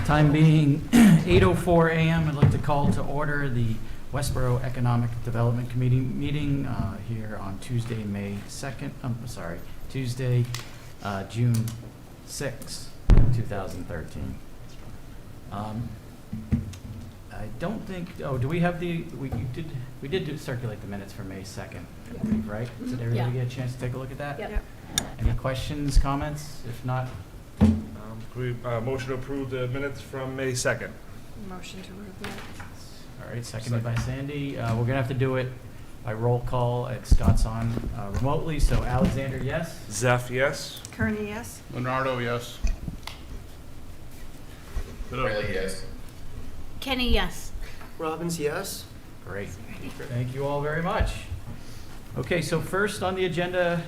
Time being 8:04 a.m., I'd like to call to order the Westborough Economic Development Committee meeting here on Tuesday, Tuesday, June 6, 2013. I don't think, do we have we did circulate the minutes for May 2nd, I believe, right? Did everybody get a chance to take a look at that? Yep. Any questions, comments? If not, Motion to approve the minutes from May 2nd. Motion to approve that. all right, seconded by Sandy. We're going to have to do it by roll call. Scott's on remotely, so Alexander, yes? Zeph, yes. Kearney, yes. Leonardo, yes. Riley, yes. Kenny, yes. Robbins, yes. Great. Thank you all very much. Okay, so first on the agenda,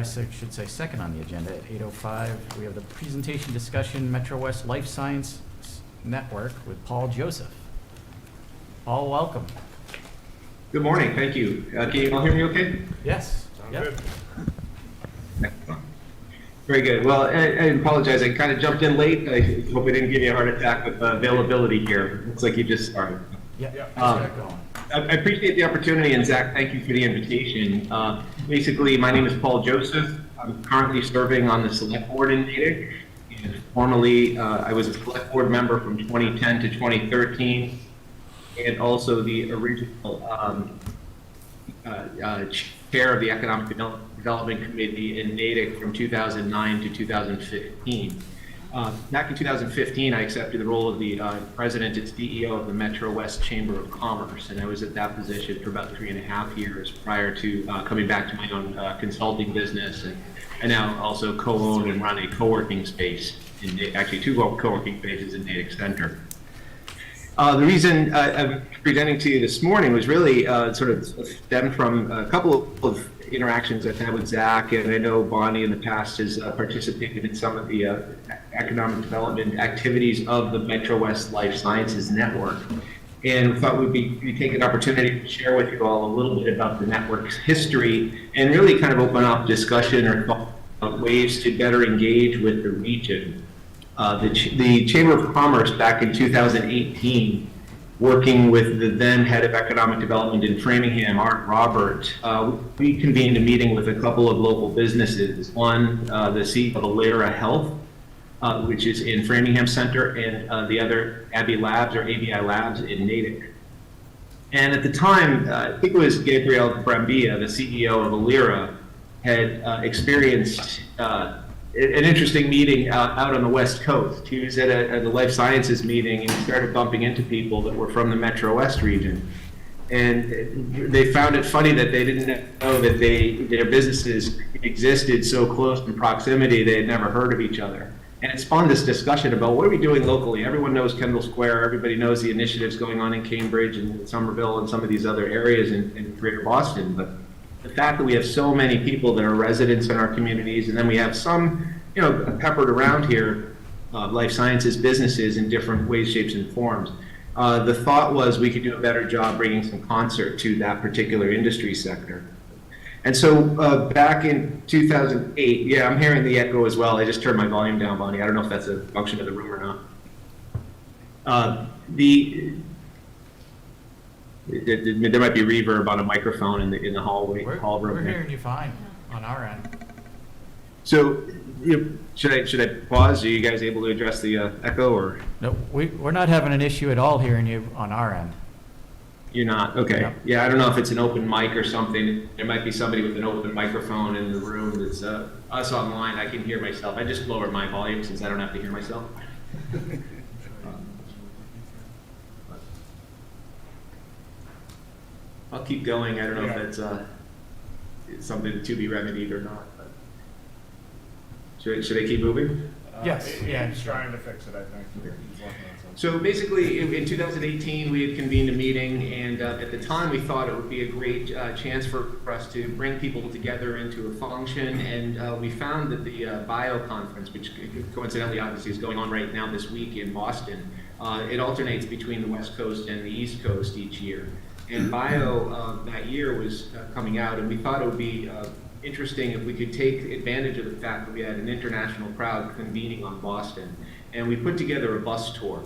should say second on the agenda at 8:05, we have the presentation discussion, Metro West Life Science Network with Paul Joseph. Paul, welcome. Good morning, thank you. Can you all hear me okay? Yes. Sound Yep. good. Excellent. Very good. Well, I apologize, I kind of jumped in late. I hope I didn't give you a heart attack with availability here. Looks like you just started. Yep. Yep. Let's get going. I appreciate the opportunity, and Zach, thank you for the invitation. Basically, my name is Paul Joseph. I'm currently serving on the select board in Natick. And formerly, I was a select board member from 2010 to 2013, and also the original chair of the Economic Development Committee in Natick from 2009 to 2015. Back in 2015, I accepted the role of the president and CEO of the Metro West Chamber of Commerce, and I was at that position for about 3.5 years prior to coming back to my own consulting business, and I now also co-own and run a co-working space, actually 2 co-working spaces in Natick Center. The reason I'm presenting to you this morning was really sort of stemmed from a couple of interactions I've had with Zach, and I know Bonnie in the past has participated in some of the economic development activities of the Metro West Life Sciences Network. And we thought we'd take an opportunity to share with you all a little bit about the network's history and really kind of open up discussion or ways to better engage with the region. The Chamber of Commerce back in 2018, working with the then head of economic development in Framingham, Art Robert, we convened a meeting with a couple of local businesses. One, the CEO of Alera Health, which is in Framingham Center, and the other ABI Labs in Natick. And at the time, I think it was Gabriel Brambilla, the CEO of Alera, had experienced an interesting meeting out on the West Coast. He was at the life sciences meeting and he started bumping into people that were from the Metro West region. And they found it funny that they didn't know that their businesses existed so close in proximity, they had never heard of each other. And it spawned this discussion about what are we doing locally? Everyone knows Kendall Square, everybody knows the initiatives going on in Cambridge and Somerville and some of these other areas in Greater Boston. But the fact that we have so many people that are residents in our communities, and then we have some, peppered around here, life sciences businesses in different ways, shapes, and forms. The thought was we could do a better job bringing some concert to that particular industry sector. And so back in 2008, yeah, I'm hearing the echo as well. I just turned my volume down, Bonnie. I don't know if that's a function of the room or not. There might be reverb on a microphone in the hallway. Hall room. We're hearing you fine on our end. So, should I pause? Are you guys able to address the echo, or No, we're not having an issue at all hearing you on our end. you're not? Okay. No. Yeah, I don't know if it's an open mic or something. There might be somebody with an open microphone in the room. That's us online. I can hear myself. I just lowered my volume since I don't have to hear myself. I'll keep going. I don't know if that's it's something to be remedied or not. But should I keep moving? Yes. He's trying to fix it, I think. He's working on something. So basically, in 2018, we had convened a meeting, and at the time, we thought it would be a great chance for us to bring people together into a function, and we found that the Bio Conference, which coincidentally obviously is going on right now this week in Boston, it alternates between the West Coast and the East Coast each year. And Bio that year was coming out, and we thought it would be interesting if we could take advantage of the fact that we had an international crowd convening on Boston And we put together a bus tour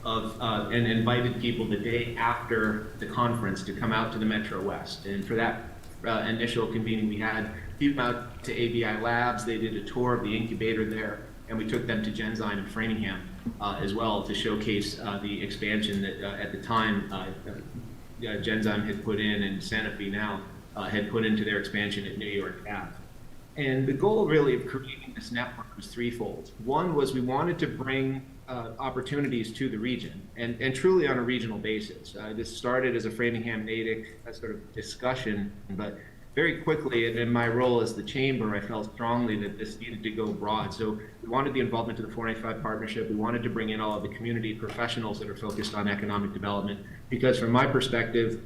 and invited people the day after the conference to come out to the Metro West. And for that initial convening, we had people out to ABI Labs. They did a tour of the incubator there, and we took them to Genzyme in Framingham as well to showcase the expansion that at the time Genzyme had put in, and Sanofi now had put into their expansion at New York Ave. And the goal really of creating this network was threefold. One was we wanted to bring opportunities to the region, and truly on a regional basis. This started as a Framingham-Natick sort of discussion, but very quickly, and in my role as the chamber, I felt strongly that this needed to go broad. So we wanted the involvement of the 495 partnership. We wanted to bring in all of the community professionals that are focused on economic development, because from my perspective,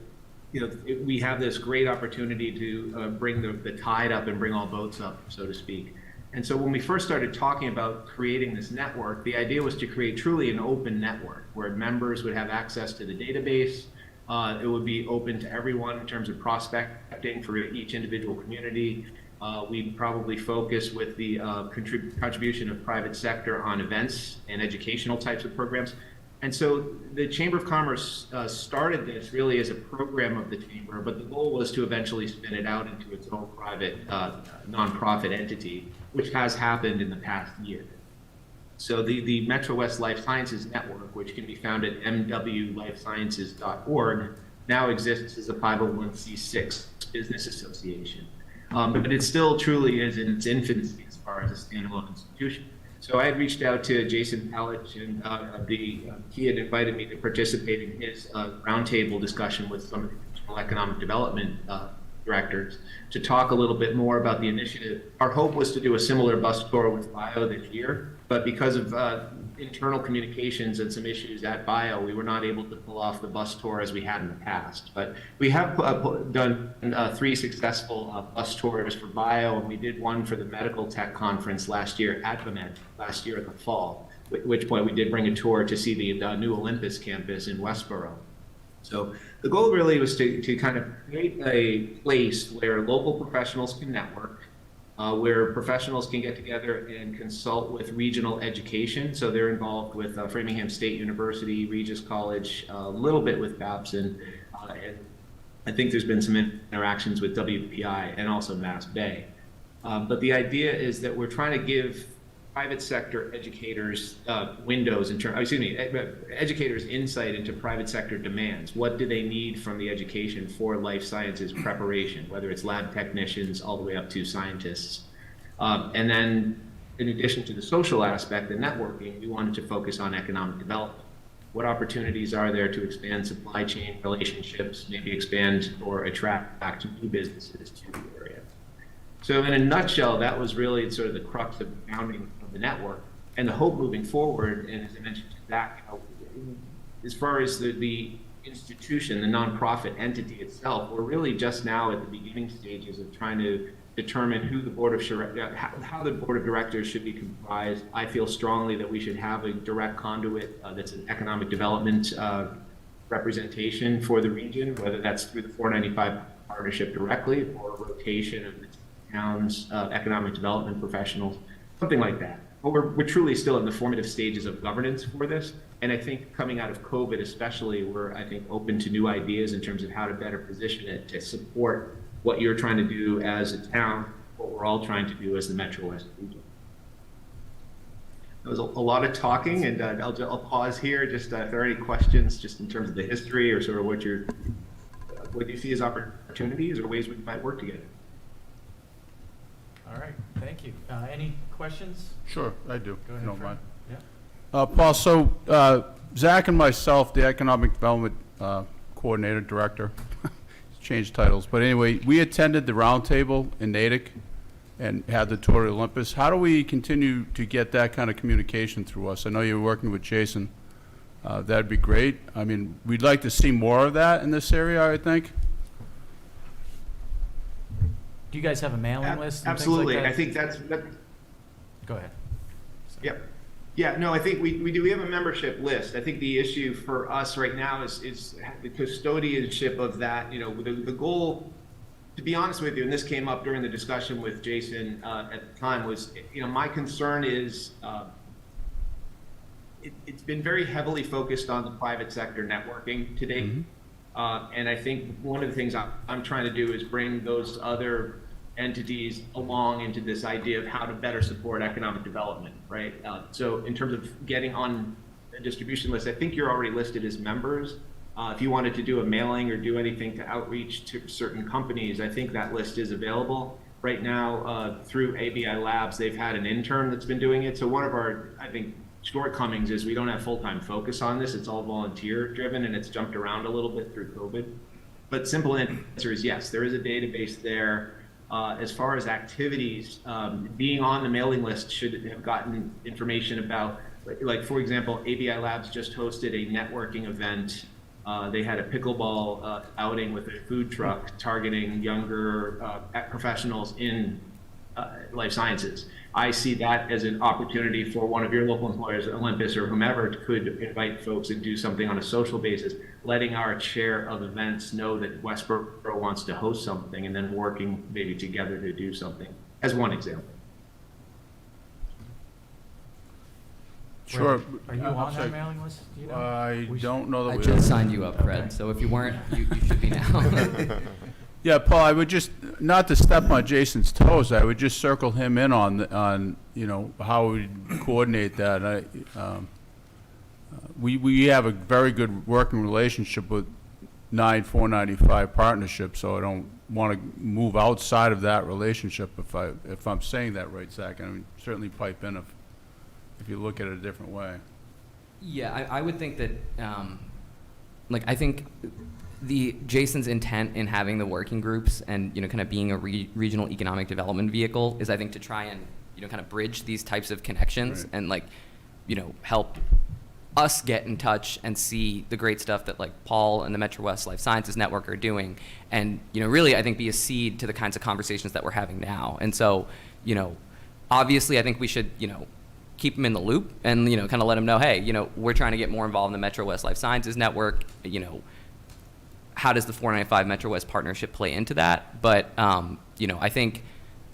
we have this great opportunity to bring the tide up and bring all boats up, so to speak. And so when we first started talking about creating this network, the idea was to create truly an open network where members would have access to the database. It would be open to everyone in terms of prospecting for each individual community. We'd probably focus with the contribution of private sector on events and educational types of programs. And so the Chamber of Commerce started this really as a program of the Chamber, but the goal was to eventually spin it out into its own private nonprofit entity, which has happened in the past year. So the Metro West Life Sciences Network, which can be found at mwlifesciences.org, now exists as a 501c6 business association. But it still truly is in its infancy as far as a standalone institution. So I had reached out to Jason Palich, and he had invited me to participate in his roundtable discussion with some of the regional economic development directors to talk a little bit more about the initiative. Our hope was to do a similar bus tour with Bio this year, but because of internal communications and some issues at Bio, we were not able to pull off the bus tour as we had in the past. But we have done 3 successful bus tours for Bio, and we did one for the Medical Tech Conference last year at VMed, last year in the fall, at which point we did bring a tour to see the new Olympus campus in Westborough. So the goal really was to kind of create a place where local professionals can network, where professionals can get together and consult with regional education. So they're involved with Framingham State University, Regis College, a little bit with Babson, and I think there's been some interactions with WPI and also Mass Bay. But the idea is that we're trying to give private sector educators educators insight into private sector demands. What do they need from the education for life sciences preparation, whether it's lab technicians all the way up to scientists. And then in addition to the social aspect, the networking, we wanted to focus on economic development. What opportunities are there to expand supply chain relationships, maybe expand or attract new businesses to the area? So in a nutshell, that was really sort of the crux of the founding of the network. And the hope moving forward, and as I mentioned to Zach, as far as the institution, the nonprofit entity itself, we're really just now at the beginning stages of trying to determine who the how the board of directors should be comprised. I feel strongly that we should have a direct conduit that's an economic development representation for the region, whether that's through the 495 partnership directly or a rotation of the town's economic development professionals, something like that. But we're truly still in the formative stages of governance for this. And I think coming out of COVID especially, we're, I think, open to new ideas in terms of how to better position it to support what you're trying to do as a town, what we're all trying to do as the Metro West region. There was a lot of talking, and I'll pause here just if there are any questions just in terms of the history or sort of what you see as opportunities or ways we might work together. All right, thank you. Any questions? Sure, I do. Go ahead, No, Fred. mind. Yeah. Paul, so Zach and myself, the Economic Development Coordinator, Director, changed titles, but anyway, we attended the roundtable in Natick and had the tour of Olympus. How do we continue to get that kind of communication through us? I know you're working with Jason. That'd be great. I mean, we'd like to see more of that in this area, I think. Do you guys have a mailing list? And Absolutely. things like that? I think that's. Go ahead. Yep. Yeah, no, I think we do. We have a membership list. I think the issue for us right now is the custodianship of that. You know, the goal, to be honest with you, and this came up during the discussion with Jason at the time, was, you know, my concern is it's been very heavily focused on the private sector networking to date. And I think one of the things I'm trying to do is bring those other entities along into this idea of how to better support economic development, right? So in terms of getting on a distribution list, I think you're already listed as members. If you wanted to do a mailing or do anything to outreach to certain companies, I think that list is available. Right now, through ABI Labs, they've had an intern that's been doing it. So one of our, I think, shortcomings is we don't have full-time focus on this. It's all volunteer driven and it's jumped around a little bit through COVID. But simple answer is yes, there is a database there. As far as activities, being on the mailing list should have gotten information about, like for example, ABI Labs just hosted a networking event. They had a pickleball outing with a food truck targeting younger professionals in life sciences. I see that as an opportunity for one of your local employers, Olympus or whomever, could invite folks and do something on a social basis, letting our chair of events know that Westborough wants to host something and then working maybe together to do something, as one example. Sure. Are you on that mailing list? Do you know? I don't know that I we just are. signed you up, Fred, so if you weren't, you should be now. Yeah, Paul, I would just, not to step on Jason's toes, I would just circle him in on you know, how we coordinate that. We have a very good working relationship with 9495 partnership, so I don't want to move outside of that relationship if I'm saying that right, Zach. I mean, certainly pipe in if you look at it a different way. Yeah, I would think that, like, I think Jason's intent in having the working groups and, you know, kind of being a regional economic development vehicle is, I think, to try and, you know, kind of bridge these types of connections Right. and, like, you know, help us get in touch and see the great stuff that, like, Paul and the Metro West Life Sciences Network are doing, and, you know, really, I think, be a seed to the kinds of conversations that we're having now. And so, you know, obviously, I think we should, you know, keep them in the loop and, you know, kind of let them know, hey, you know, we're trying to get more involved in the Metro West Life Sciences Network. You know, how does the 495 Metro West partnership play into that? But, you know, I think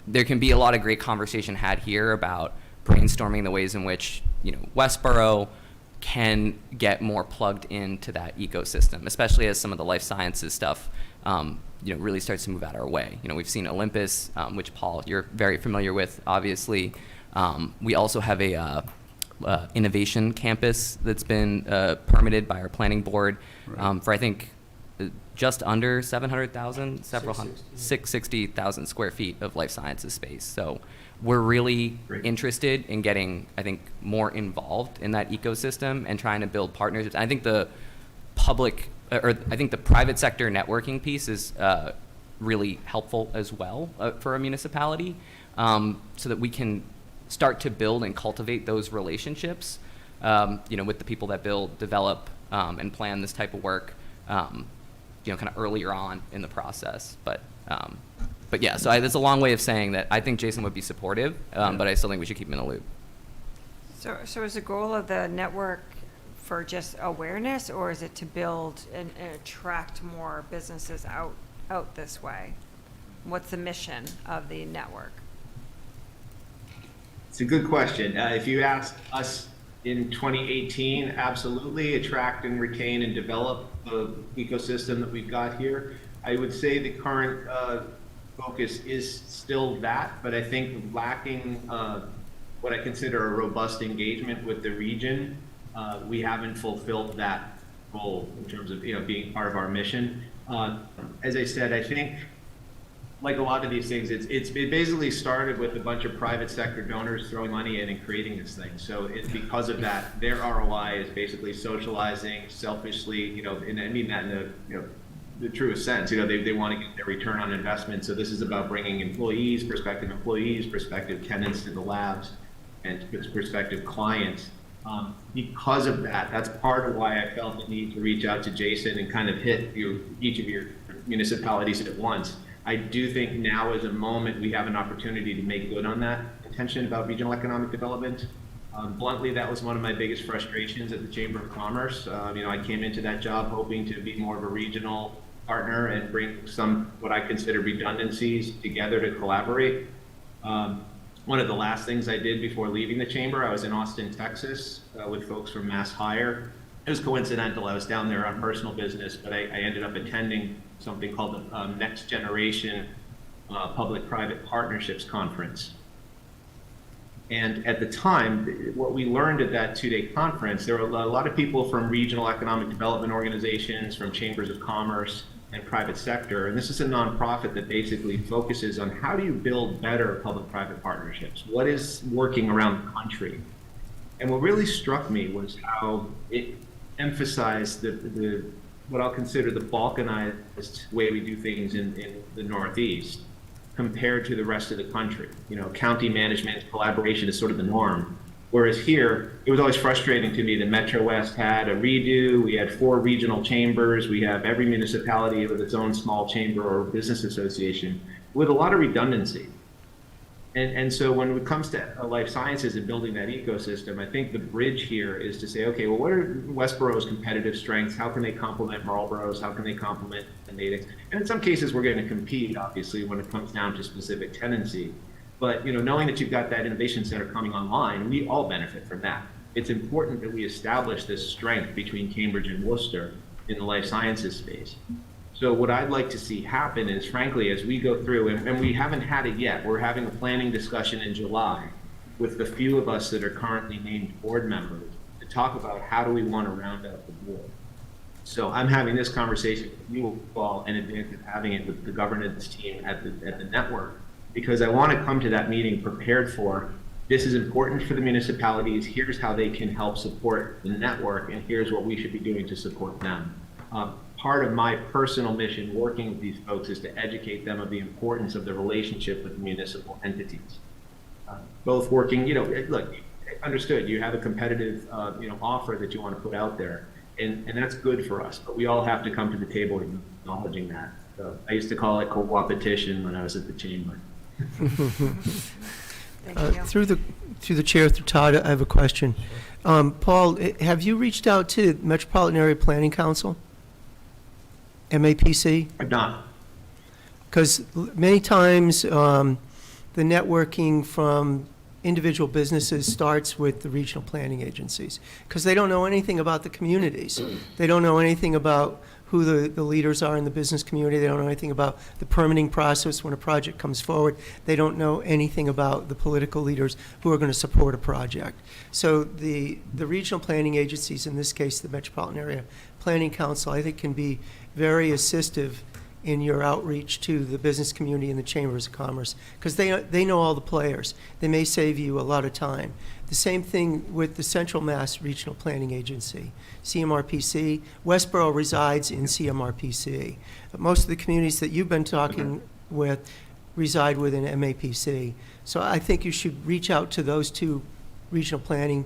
there can be a lot of great conversation had here about brainstorming the ways in which, you know, Westborough can get more plugged into that ecosystem, especially as some of the life sciences stuff, you know, really starts to move out our way. You know, we've seen Olympus, which, Paul, you're very familiar with, obviously. We also have a innovation campus that's been permitted by our planning board for, I think, just under 700,000, 660,000 square feet of life sciences space. So we're really interested in getting, I think, more involved in that ecosystem and trying to build partnerships. I think the private sector networking piece is really helpful as well for a municipality, so that we can start to build and cultivate those relationships, you know, with the people that build, develop, and plan this type of work, you know, kind of earlier on in the process. But yeah, so that's a long way of saying that I think Jason would be supportive, but I still think we should keep him in the loop. So is the goal of the network for just awareness, or is it to build and attract more businesses out this way? What's the mission of the network? It's a good question. If you asked us in 2018, absolutely attract and retain and develop the ecosystem that we've got here. I would say the current focus is still that, but I think lacking what I consider a robust engagement with the region, we haven't fulfilled that goal in terms of, you know, being part of our mission. As I said, I think, like a lot of these things, it basically started with a bunch of private sector donors throwing money in and creating this thing. So it's because of that, their ROI is basically socializing selfishly, you know, and I mean that in the, you know, the truest sense. You know, they want to get their return on investment. So this is about bringing employees, prospective tenants to the labs, and prospective clients. Because of that, that's part of why I felt the need to reach out to Jason and kind of hit each of your municipalities at once. I do think now is a moment we have an opportunity to make good on that intention about regional economic development. Bluntly, that was one of my biggest frustrations at the Chamber of Commerce. You know, I came into that job hoping to be more of a regional partner and bring some what I consider redundancies together to collaborate. one of the last things I did before leaving the chamber. I was in Austin, Texas, with folks from Mass Hire. It was coincidental. I was down there on personal business, but I ended up attending something called the Next Generation Public-Private Partnerships Conference. And at the time, what we learned at that two-day conference, there were a lot of people from regional economic development organizations, from chambers of commerce and private sector. And this is a nonprofit that basically focuses on how do you build better public-private partnerships? What is working around the country? And what really struck me was how it emphasized the what I'll consider the balkanized way we do things in the Northeast compared to the rest of the country. You know, county management collaboration is sort of the norm. Whereas here, it was always frustrating to me that Metro West had a redo, we had 4 regional chambers, we have every municipality with its own small chamber or business association with a lot of redundancy. And so when it comes to life sciences and building that ecosystem, I think the bridge here is to say, okay, well, what are Westborough's competitive strengths? How can they complement Marlborough's? How can they complement the Natick's? And in some cases, we're going to compete, obviously, when it comes down to specific tenancy. But, you know, knowing that you've got that innovation center coming online, we all benefit from that. It's important that we establish this strength between Cambridge and Worcester in the life sciences space. So what I'd like to see happen is, frankly, as we go through, and we haven't had it yet, we're having a planning discussion in July with the few of us that are currently named board members to talk about how do we want to round out the board. So I'm having this conversation with you all in advance of having it with the governance team at the network, because I want to come to that meeting prepared for, this is important for the municipalities, here's how they can help support the network, and here's what we should be doing to support them. Part of my personal mission working with these folks is to educate them of the importance of the relationship with municipal entities. Both working, you know, look, understood, you have a competitive, you know, offer that you want to put out there, and that's good for us, but we all have to come to the table acknowledging that. So I used to call it co-opetition when I was at the chamber. Thank you. Through the chair, through Todd, I have a question. Paul, have you reached out to Metropolitan Area Planning Council? MAPC? I'm not. Because many times the networking from individual businesses starts with the regional planning agencies, because they don't know anything about the communities. They don't know anything about who the leaders are in the business community. They don't know anything about the permitting process when a project comes forward. They don't know anything about the political leaders who are going to support a project. So the regional planning agencies, in this case the Metropolitan Area Planning Council, I think can be very assistive in your outreach to the business community and the chambers of commerce, because they know all the players. They may save you a lot of time. The same thing with the Central Mass Regional Planning Agency, CMRPC. Westborough resides in CMRPC. Most of the communities that you've been talking with reside within MAPC. So I think you should reach out to those 2 regional planning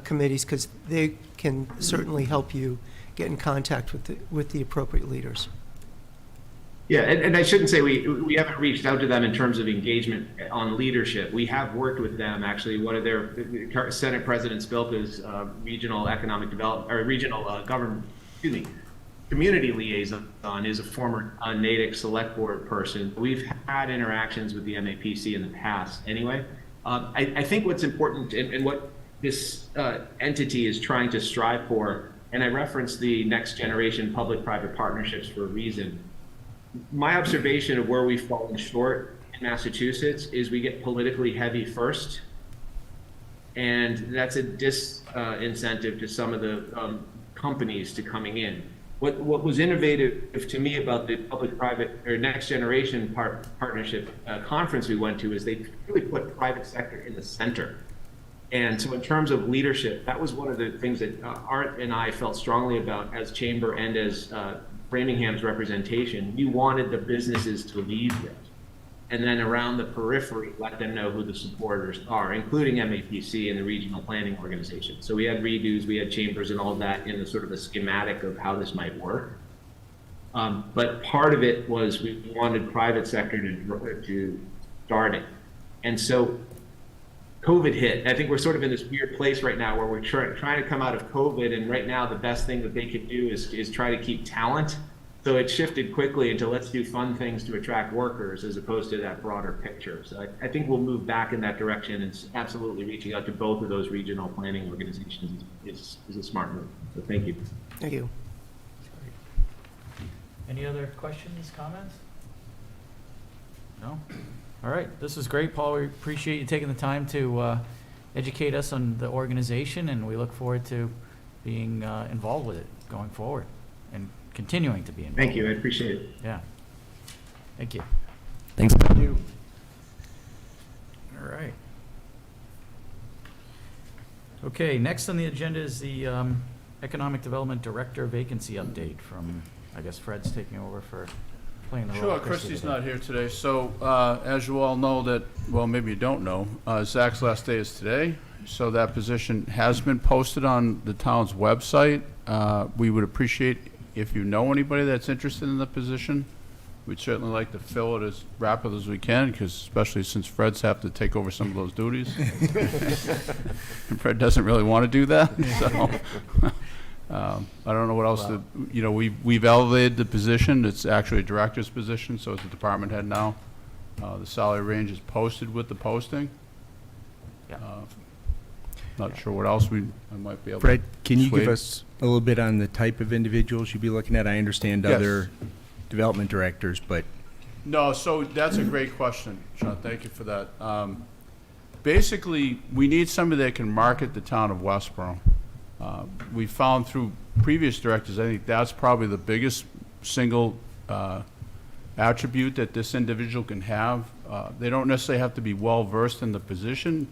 committees, because they can certainly help you get in contact with the appropriate leaders. Yeah, and I shouldn't say we haven't reached out to them in terms of engagement on leadership. We have worked with them. Actually, one of their Senate President Spilka's regional economic development or regional government, community liaison is a former Natick select board person. We've had interactions with the MAPC in the past. Anyway, I think what's important and what this entity is trying to strive for, and I referenced the next generation public-private partnerships for a reason. My observation of where we've fallen short in Massachusetts is we get politically heavy first, and that's a disincentive to some of the companies to coming in. What was innovative to me about the public-private or next generation partnership conference we went to is they really put private sector in the center. And so in terms of leadership, that was one of the things that Art and I felt strongly about as chamber and as Framingham's representation. We wanted the businesses to lead this. And then around the periphery, let them know who the supporters are, including MAPC and the regional planning organization. So we had redos, we had chambers and all of that in the sort of a schematic of how this might work. But part of it was we wanted private sector to start it. And so COVID hit. I think we're sort of in this weird place right now where we're trying to come out of COVID, and right now the best thing that they could do is try to keep talent So it shifted quickly into let's do fun things to attract workers as opposed to that broader picture. So I think we'll move back in that direction, and absolutely reaching out to both of those regional planning organizations is a smart move. So thank you. Thank you. Any other questions, comments? No? All right, this is great, Paul. We appreciate you taking the time to educate us on the organization, and we look forward to being involved with it going forward and continuing to be involved. Thank you. I appreciate it. Yeah. Thank you. Thanks. Thank you. All right. Okay, next on the agenda is the Economic Development Director vacancy update from, I guess Fred's taking over for playing the role Sure, of Christie Christie's today. not here today, so as you all know that, well, maybe you don't know, Zach's last day is today, so that position has been posted on the town's website. We would appreciate if you know anybody that's interested in the position. We'd certainly like to fill it as rapid as we can, because especially since Fred's have to take over some of those duties. And Fred doesn't really want to do that, so. I don't know what else to, you know, we've elevated the position. It's actually a director's position, so it's a department head now. The salary range is posted with the posting. Yeah. Not sure what else I might be able to. Fred, can you give persuade. us a little bit on the type of individuals you'd be looking at? I understand Yes. other development directors, but No, so that's a great question, Sean. Thank you for that. Basically, we need somebody that can market the town of Westborough. We found through previous directors, I think that's probably the biggest single attribute that this individual can have. They don't necessarily have to be well-versed in the position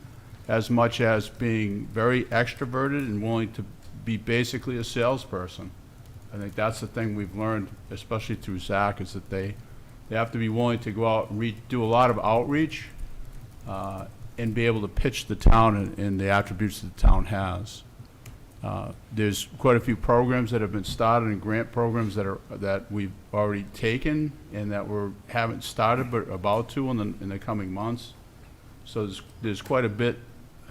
as much as being very extroverted and willing to be basically a salesperson. I think that's the thing we've learned, especially through Zach, is that they have to be willing to go out and do a lot of outreach and be able to pitch the town and the attributes that the town has. There's quite a few programs that have been started and grant programs that we've already taken and that haven't started but are about to in the coming months. So there's quite a bit.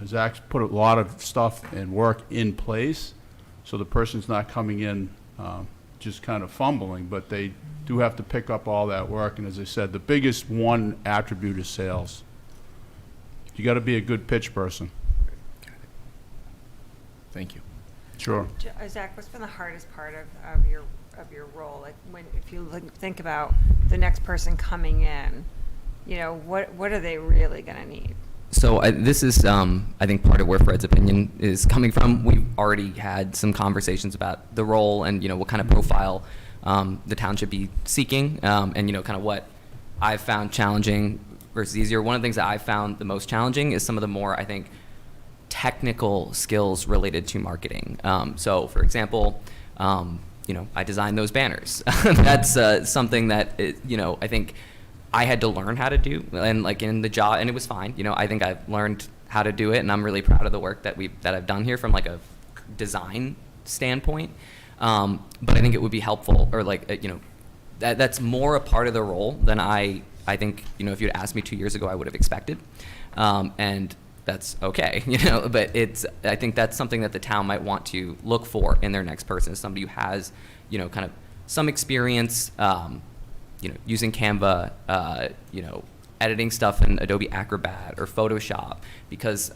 Zach's put a lot of stuff and work in place, so the person's not coming in just kind of fumbling, but they do have to pick up all that work. And as I said, the biggest one attribute is sales. You got to be a good pitch person. thank you. Sure. Zach, what's been the hardest part of your role? Like if you think about the next person coming in, you know, what are they really going to need? So this is, I think, part of where Fred's opinion is coming from. We've already had some conversations about the role and, you know, what kind of profile the town should be seeking, and, you know, kind of what I've found challenging versus easier. One of the things that I've found the most challenging is some of the more, I think, technical skills related to marketing. So, for example, you know, I designed those banners. That's something that, you know, I think I had to learn how to do, and like in the job, and it was fine. You know, I think I've learned how to do it, and I'm really proud of the work that I've done here from like a design standpoint. But I think it would be helpful, or like, you know, that's more a part of the role than I think, you know, if you'd asked me 2 years ago, I would have expected. And that's okay, you know, but I think that's something that the town might want to look for in their next person, is somebody who has, you know, kind of some experience, you know, using Canva, you know, editing stuff in Adobe Acrobat or Photoshop, because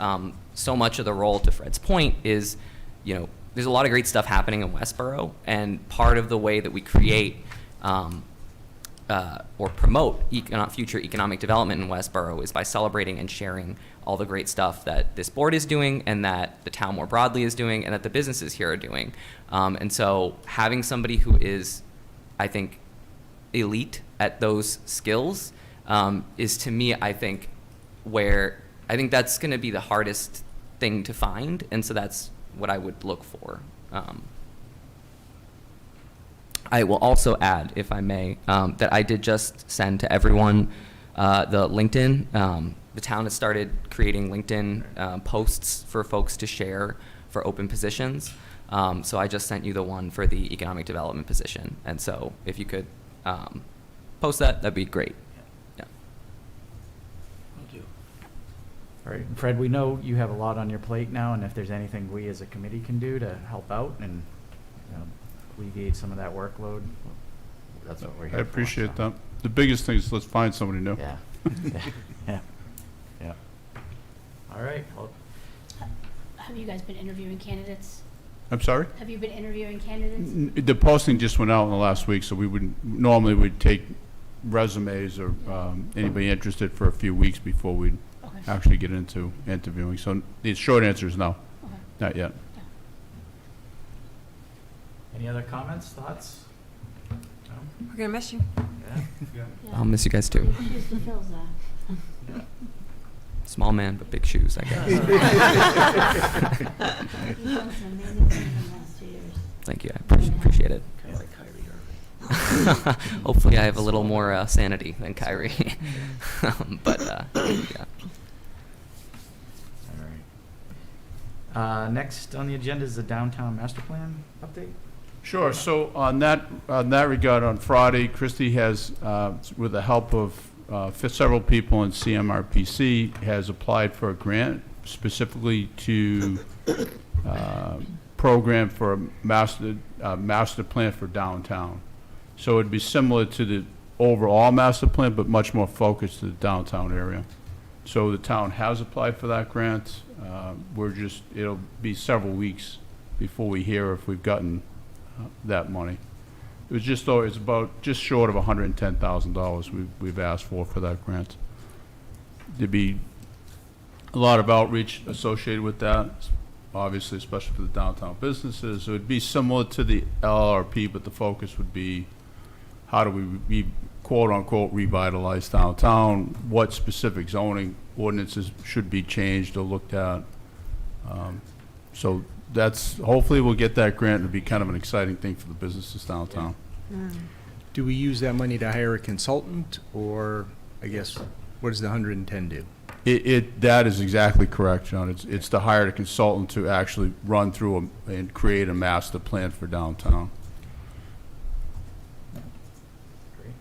so much of the role, to Fred's point, is, you know, there's a lot of great stuff happening in Westborough, and part of the way that we create or promote future economic development in Westborough is by celebrating and sharing all the great stuff that this board is doing, and that the town more broadly is doing, and that the businesses here are doing. And so having somebody who is, I think, elite at those skills is, to me, I think, where I think that's going to be the hardest thing to find, and so that's what I would look for. I will also add, if I may, that I did just send to everyone the LinkedIn. The town has started creating LinkedIn posts for folks to share for open positions. So I just sent you the one for the economic development position, and so if you could post that, that'd be great. Yeah. Thank you. All right, and Fred, we know you have a lot on your plate now, and if there's anything we as a committee can do to help out and, you know, alleviate some of that workload, that's what we're here I for. appreciate so. that. The biggest thing is let's find somebody new. Yeah, yeah, yeah. All right, well, Have you guys been interviewing candidates? I'm sorry? Have you been interviewing candidates? The posting just went out in the last week, so normally we'd take resumes or anybody interested for a few weeks before we'd Okay. actually get into interviewing. So the short answer is no, Okay. not yet. any other comments, thoughts? No? We're gonna miss you. Yeah. Yeah. I'll miss you guys too. Big shoes to fill, Zach. Yeah. Small man, but big shoes, I guess. You've done some amazing things in the last 2 years. Thank you. I appreciate it. Kind of like Kyrie Irving. Hopefully, I have a little more sanity than Kyrie. But yeah. All right. Next on the agenda is the downtown master plan update. Sure. So on that regard, on Friday, Christie has, with the help of several people in CMRPC, has applied for a grant specifically to program for a master plan for downtown. So it'd be similar to the overall master plan, but much more focused to the downtown area. So the town has applied for that grant. It'll be several weeks before we hear if we've gotten that money. It's about just short of $110,000 we've asked for that grant. There'd be a lot of outreach associated with that, obviously, especially for the downtown businesses. It would be similar to the LRP, but the focus would be how do we quote-unquote revitalize downtown, what specific zoning ordinances should be changed or looked at. So hopefully we'll get that grant. It'll be kind of an exciting thing for the businesses downtown. Do we use that money to hire a consultant, or, I guess, what does the 110 do? That is exactly correct, John. It's to hire a consultant to actually run through and create a master plan for downtown. Great.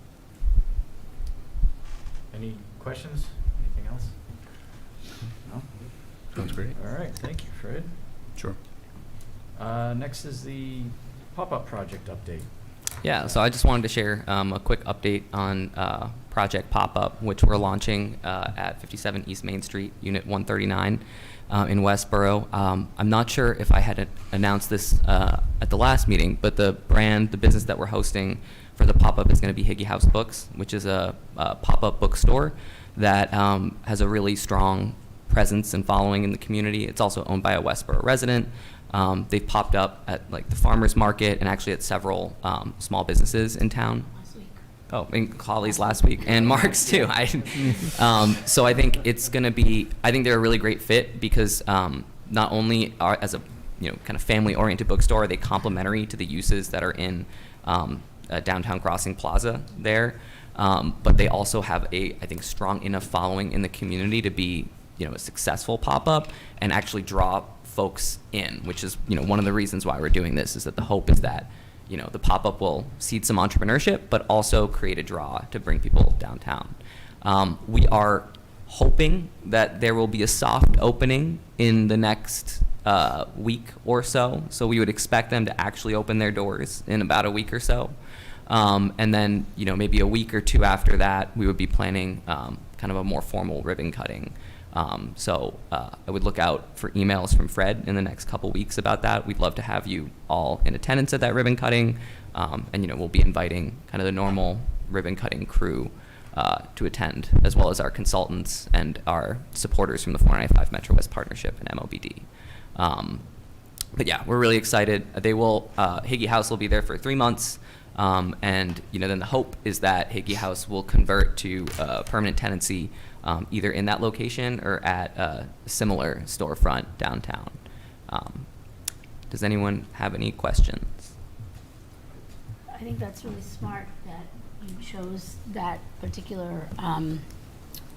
Any questions? Anything else? No? Sounds great. All right, thank you, Fred. Sure. Next is the pop-up project update. Yeah, so I just wanted to share a quick update on Project Pop-Up, which we're launching at 57 East Main Street, Unit 139 in Westborough. I'm not sure if I had announced this at the last meeting, but the business that we're hosting for the pop-up is going to be Higgy House Books, which is a pop-up bookstore that has a really strong presence and following in the community. It's also owned by a Westborough resident. They've popped up at like the farmers market and actually at several small businesses in town. Last week. Oh, and Holly's last week and Mark's too. So I think it's going to be. I think they're a really great fit because not only are as a kind of family-oriented bookstore, are they complementary to the uses that are in Downtown Crossing Plaza there, but they also have I think strong enough following in the community to be a successful pop-up and actually draw folks in, which is one of the reasons why we're doing this, is that the hope is that the pop-up will seed some entrepreneurship but also create a draw to bring people downtown. We are hoping that there will be a soft opening in the next week or so we would expect them to actually open their doors in about a week or so, and then maybe a week or two after that we would be planning kind of a more formal ribbon cutting. So I would look out for emails from Fred in the next couple weeks about that. We'd love to have you all in attendance at that ribbon cutting, and we'll be inviting kind of the normal ribbon cutting crew to attend, as well as our consultants and our supporters from the 495 Metro West Partnership and MOBD. But yeah, we're really excited. Higgy House will be there for 3 months. And then the hope is that Higgy House will convert to permanent tenancy either in that location or at a similar storefront downtown. Does anyone have any questions? I think that's really smart that you chose that particular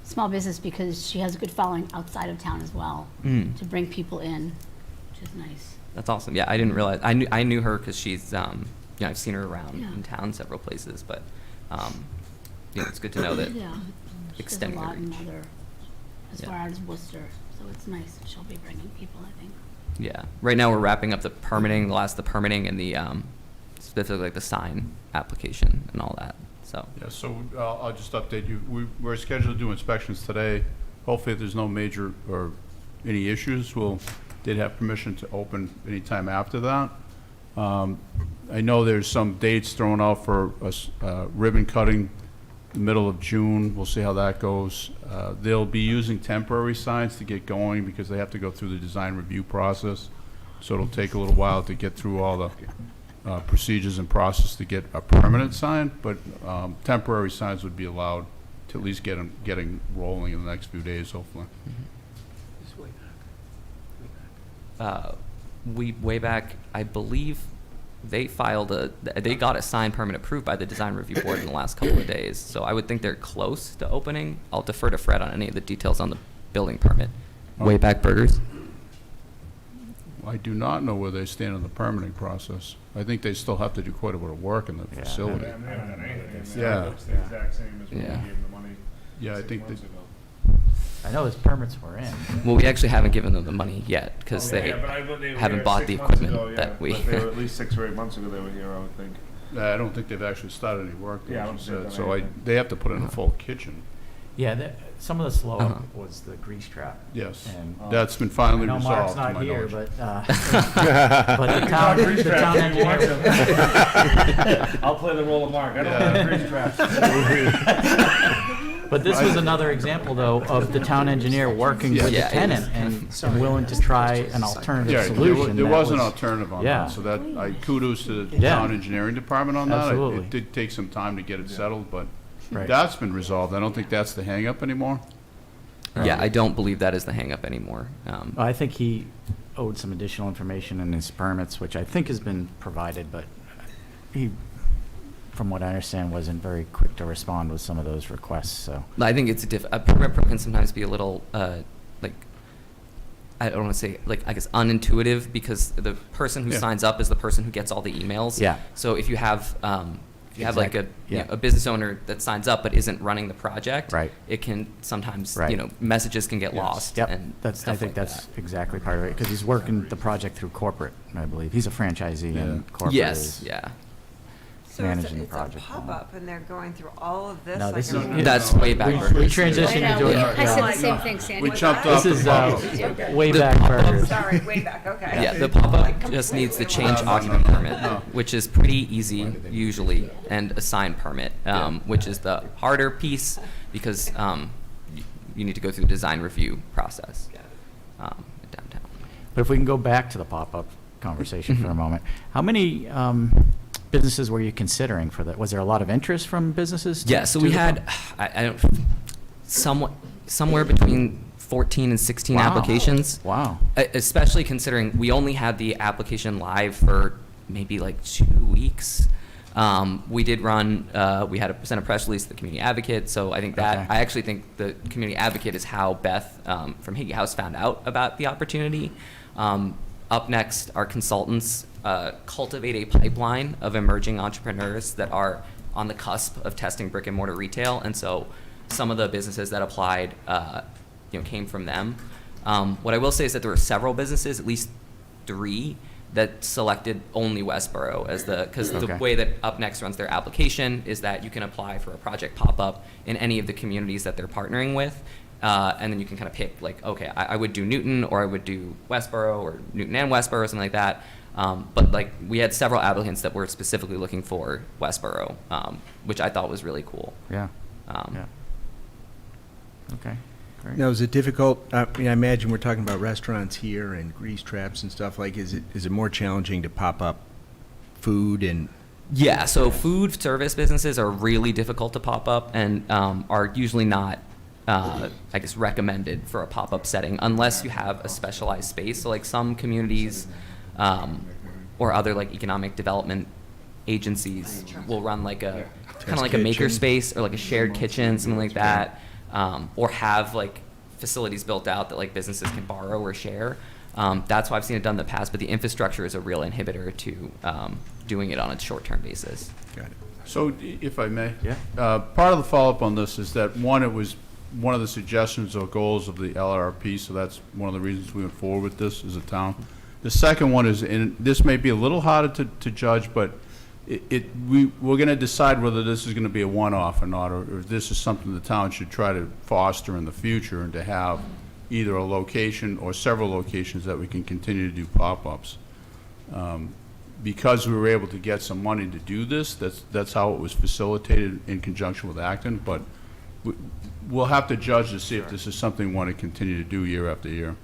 small business because she has a good following outside of town as well to bring people in, which is nice. That's awesome. Yeah, I didn't realize. I knew her because she's I've seen her around Yeah. in town several places, but it's good to know that Yeah. extending She the does a lot reach. in other, as Yeah. far as Worcester, so it's nice. She'll be bringing people, I think. Yeah. Right now we're wrapping up the permitting, the permitting and the specifically like the sign application and all that, so. Yeah, so I'll just update you. We're scheduled to do inspections today. Hopefully, if there's no major or any issues, they'd have permission to open anytime after that. I know there's some dates thrown out for ribbon cutting, the middle of June. We'll see how that goes. They'll be using temporary signs to get going because they have to go through the design review process. So it'll take a little while to get through all the procedures and process to get a permanent sign, but temporary signs would be allowed to at least get them getting rolling in the next few days, hopefully. Way back, I believe they got a sign permit approved by the design review board in the last couple of days. So I would think they're close to opening. I'll defer to Fred on any of the details on the building permit. Wayback Burgers. I do not know where they stand in the permitting process. I think they still have to do quite a bit of work in the Yeah. facility. They haven't done anything. Yeah. It's the exact same as when we Yeah. gave them the money Yeah, I 6 think months that- ago. I know his permits were in. Well, we actually haven't given them the money yet because Okay, they yeah, but they were haven't here bought 6 the months equipment ago, yeah, that we. But they were at least 6 or 8 months ago they were here, I would think. I don't think they've actually started any work, Yeah, I though, don't she think said. they've So done anything. they have to put in a full kitchen. Yeah, some of the slow Uh-huh. was the grease trap. Yes. And That's been I finally know Mark's resolved, to not my here, knowledge. but the town engineer. I'll play the role of Mark. I don't want a grease trap. But this was another example, though, of the town engineer working with the Yeah, it tenant and willing to try an alternative Yeah, solution. there that was an alternative on yeah. that, so that, kudos to the Yeah. town engineering department on that. Absolutely. It did take some time to get it settled, but Right. that's been resolved. I don't think that's the hangup anymore. Yeah, I don't believe that is the hangup anymore. I think he owed some additional information in his permits, which I think has been provided, but he, from what I understand, wasn't very quick to respond with some of those requests, so. I think it's a permit pro can sometimes be a little like, I don't want to say, like, I guess unintuitive, because the person who Yeah. signs up is the person who gets all the emails. Yeah. So if you have like a, Yeah. a business owner that signs up but isn't running the project, Right. it can sometimes, Right. messages can get Yes. lost. Yep, and I stuff think like that's that. exactly part of it, because he's working the project through corporate, I believe. He's a franchisee Yeah. and corporate Yes, is. yeah. So it's managing the a project. pop-up and they're going through all of this? No, like this a- is. That's way back. We transitioned I to doing. know, I said the yeah. same thing, Sandy. We jumped This off the is pop-up. way The back pop-up- burgers. Sorry, way back, okay. Yeah, the pop-up just needs the change occupant permit, which is pretty easy usually, and a sign permit, which is the harder piece because you need to go through the design review process downtown. But if we can go back to the pop-up conversation for a moment, how many businesses were you considering for that? Was there a lot of interest from businesses? Yeah, so to we the had, I don't, somewhere between 14 and 16 Wow. applications. Wow. Especially considering we only had the application live for maybe like 2 weeks. We did run, we had to send a press release to the Community Advocate, so I think that, Okay. I actually think the Community Advocate is how Beth from Higgy House found out about the opportunity. Up next, our consultants cultivate a pipeline of emerging entrepreneurs that are on the cusp of testing brick and mortar retail, and so some of the businesses that applied, came from them. What I will say is that there were several businesses, at least 3, that selected only Westborough as because the Okay. way that Up Next runs their application is that you can apply for a project pop-up in any of the communities that they're partnering with, and then you can kind of pick like, okay, I would do Newton, or I would do Westborough, or Newton and Westborough, or something like that. But like we had several applicants that were specifically looking for Westborough, which I thought was really cool. Yeah. Yeah. Okay. Great. Now, is it difficult, I imagine we're talking about restaurants here and grease traps and stuff, like, is it more challenging to pop up food and? Yeah, so food service businesses are really difficult to pop up and are usually not, I guess, recommended for a pop-up setting unless you have a specialized space. So like some communities or other like economic development agencies will run like a kind of like a maker kitchen. space or like a shared kitchen, something like that, or have like facilities built out that like businesses can borrow or share. That's why I've seen it done in the past, but the infrastructure is a real inhibitor to doing it on a short-term basis. Got it. So, if I may? Yeah. Part of the follow-up on this is that, one, it was one of the suggestions or goals of the LRP, so that's one of the reasons we went forward with this as a town. The second one is, and this may be a little harder to judge, but we're gonna decide whether this is gonna be a one-off or not, or if this is something the town should try to foster in the future, and to have either a location or several locations that we can continue to do pop-ups. Because we were able to get some money to do this, that's how it was facilitated in conjunction with Acton, but we'll have to judge to see if this is something we want to continue to do year after year.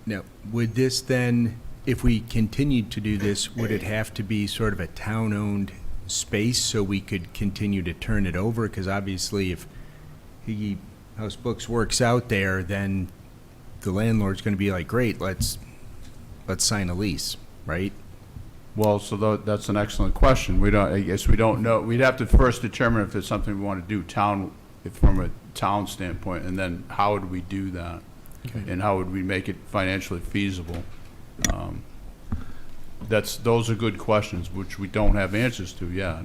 Now, would this then, if we continued to do this, would it have to be sort of a town-owned space so we could continue to turn it over? Because obviously, if Higgy House Books works out there, then the landlord's going to be like, great, let's sign a lease, right? Well, so that's an excellent question. I guess we don't know. We'd have to first determine if it's something we want to do from a town standpoint, and then how would we do that? Okay. And how would we make it financially feasible? Those are good questions, which we don't have answers to yet.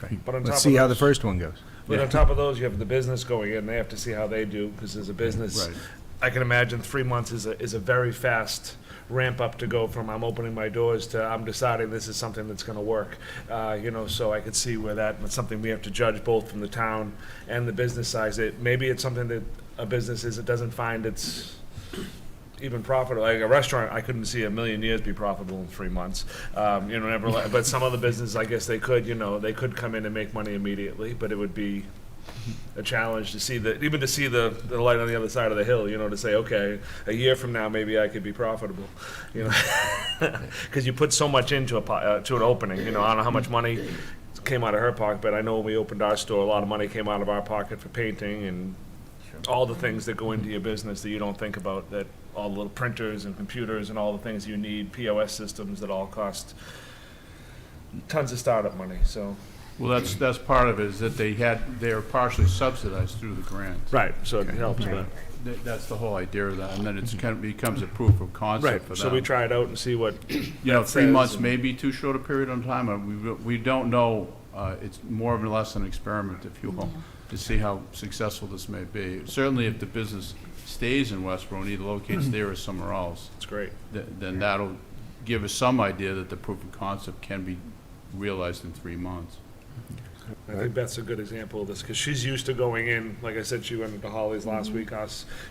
Okay. But on top Let's of see how the those- first one goes. But on top of those, you have the business going in. They have to see how they do, because as a business, Right. I can imagine 3 months is a very fast ramp up to go from I'm opening my doors to I'm deciding this is something that's going to work. So I could see where that's something we have to judge both from the town and the business side. Maybe it's something that a business it doesn't find it's even profitable. Like a restaurant, I couldn't see a million years be profitable in 3 months. But some other businesses, I guess they could. They could come in and make money immediately, but it would be a challenge to see the light on the other side of the hill. To say, okay, a year from now maybe I could be profitable. Because you put so much into to an opening. I don't know how much money came out of her pocket, but I know when we opened our store, a lot of money came out of our pocket for painting and all the things that go into your business that you don't think about, that all the little printers and computers and all the things you need, POS systems that all cost tons of startup money. So, Well, that's part of it, is that they are partially subsidized through the grant. right, so it helps. But That's the whole idea of that, and then becomes a proof of concept for them. so we try it out and see what 3 months may be too short a period of time, and we don't know. It's more or less an experiment, if you will, to see how successful this may be. Certainly, if the business stays in Westborough and either locates there or somewhere else, It's great. then that'll give us some idea that the proof of concept can be realized in 3 months. I think Beth's a good example of this, because she's used to going in, like I said, she went into Holly's last week.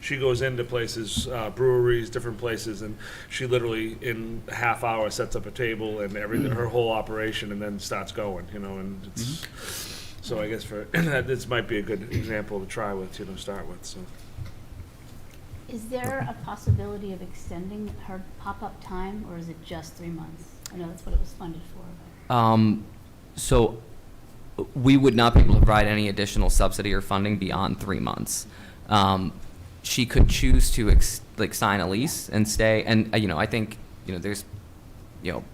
She goes into places, breweries, different places, and she literally, in a half hour, sets up a table and her whole operation, and then starts going, and it's, so I guess this might be a good example to try with, start with, so. Is there a possibility of extending her pop-up time, or is it just 3 months? I know that's what it was funded for. So we would not be able to provide any additional subsidy or funding beyond 3 months. She could choose to sign a lease and stay, and I think there's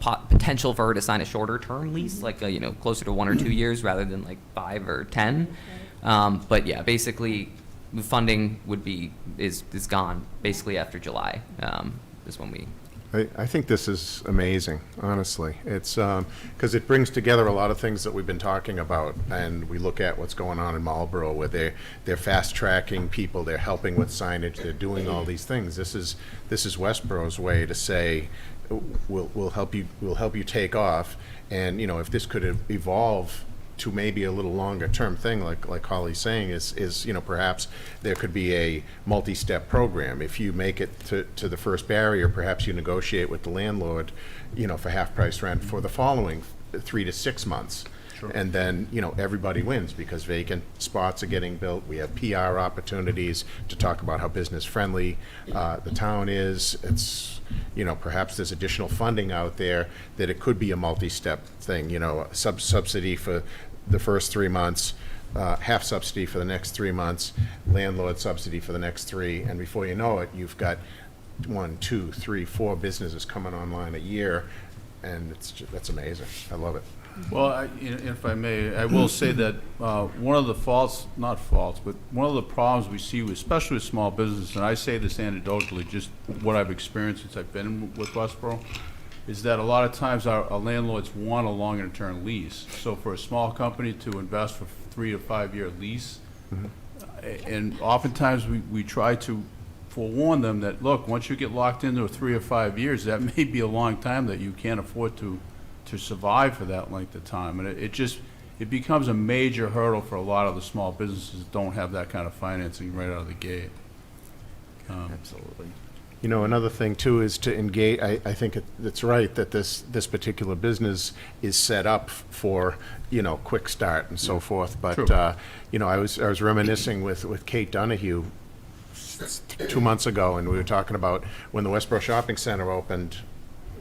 potential for her to sign a shorter term lease, like closer to 1 or 2 years rather than like 5 or 10. But yeah, basically, the funding is gone basically after July. Is when we. I think this is amazing, honestly. It's because it brings together a lot of things that we've been talking about, and we look at what's going on in Marlborough, where they're fast tracking people, they're helping with signage, they're doing all these things. This is Westborough's way to say, we'll help you take off, and if this could evolve to maybe a little longer term thing, like Holly's saying, is perhaps there could be a multi-step program. If you make it to the first barrier, perhaps you negotiate with the landlord, for half price rent for the following 3 to 6 months. Sure. And then, everybody wins, because vacant spots are getting built. We have PR opportunities to talk about how business friendly the town is. It's, perhaps there's additional funding out there that it could be a multi-step thing, subsidy for the first 3 months, half subsidy for the next 3 months, landlord subsidy for the next 3, and before you know it, you've got 1, 2, 3, 4 businesses coming online a year, and that's amazing. I love it. Well, if I may, I will say that one of the one of the problems we see, especially with small business, and I say this anecdotally, just what I've experienced since I've been with Westborough, is that a lot of times our landlords want a longer-term lease. So for a small company to invest for 3 to 5 year lease, and oftentimes we try to forewarn them that, look, once you get locked into 3 or 5 years, that may be a long time that you can't afford to to survive for that length of time. And it becomes a major hurdle for a lot of the small businesses that don't have that kind of financing right out of the gate. Absolutely. You know, another thing too is to engage, I think it's right that this particular business is set up for, you know, quick start and so forth. But, True. you know, I was reminiscing with Kate Donahue 2 months ago, and we were talking about when the Westborough Shopping Center opened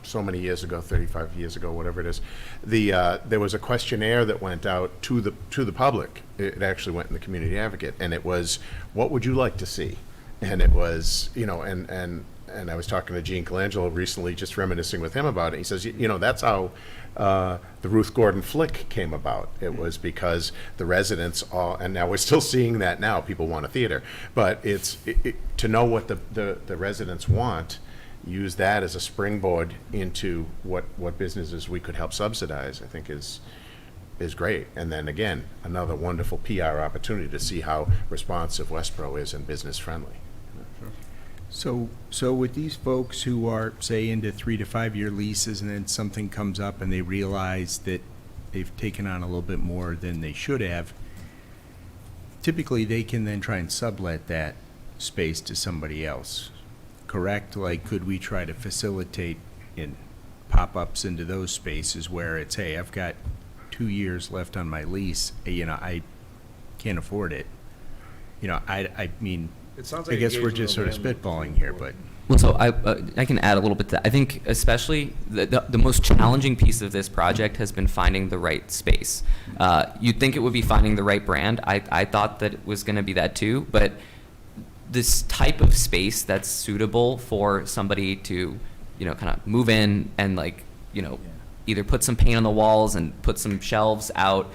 so many years ago, 35 years ago, whatever it is. There was a questionnaire that went out to the public. It actually went in the Community Advocate, and it was, what would you like to see? And it was, you know, and I was talking to Gene Colangelo recently, just reminiscing with him about it. He says, you know, that's how the Ruth Gordon flick came about. It was because the residents all, and now we're still seeing that now, people want a theater. But to know what the residents want, use that as a springboard into what businesses we could help subsidize, I think is great. And then again, another wonderful PR opportunity to see how responsive Westborough is and business friendly. So with these folks who are, say, into 3 to 5 year leases, and then something comes up and they realize that they've taken on a little bit more than they should have, typically they can then try and sublet that space to somebody else, correct? Like, could we try to facilitate in pop-ups into those spaces where it's, hey, I've got 2 years left on my lease, you know, I can't afford it. You know, I mean, It sounds I like guess we're engaging just sort of the landlord. spitballing here, but. Well, so I can add a little bit to that. I think especially the most challenging piece of this project has been finding the right space. You'd think it would be finding the right brand. I thought that it was going to be that too, but this type of space that's suitable for somebody to, you know, kind of move in and, like, you know, either put some paint on the walls and put some shelves out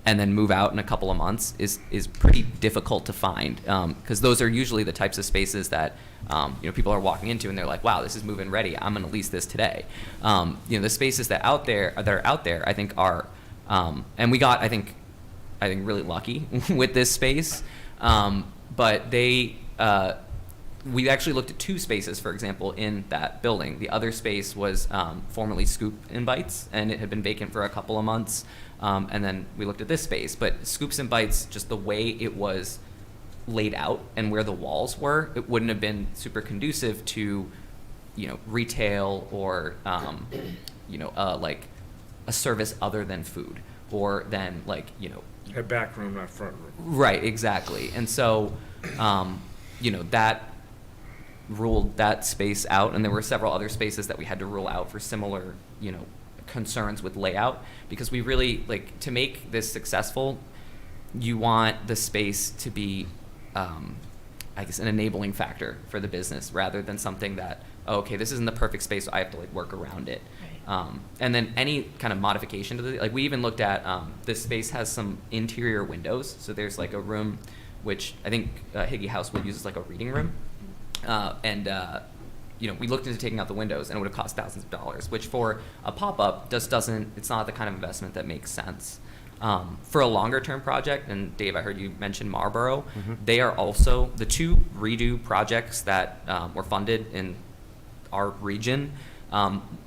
and then move out in a couple of months is pretty difficult to find, because those are usually the types of spaces that you know, people are walking into and they're like, wow, this is move-in ready, I'm going to lease this today. You know, the spaces that are out there I think are, and we got I think really lucky with this space, but they we actually looked at 2 spaces, for example, in that building. The other space was formerly Scoop and Bites, and it had been vacant for a couple of months. And then we looked at this space. But Scoops and Bites, just the way it was laid out and where the walls were, it wouldn't have been super conducive to, you know, retail or, you know, like a service other than food, or than, like, you know. A back room, not front room. Right, exactly. And so, you know, that ruled that space out, and there were several other spaces that we had to rule out for similar, you know, concerns with layout, because we really, like, to make this successful, you want the space to be, I guess, an enabling factor for the business, rather than something that, oh, okay, this isn't the perfect space, so I have to, like, work around it. Right. And then any kind of modification to the, like, we even looked at, this space has some interior windows, so there's, like, a room which I think Higgy House would use as, like, a reading room. You know, we looked into taking out the windows, and it would have cost thousands of dollars, which for a pop-up doesn't, it's not the kind of investment that makes sense. For a longer-term project, and Dave, I heard you mention Marlborough, they are also, the 2 redo projects that were funded in our region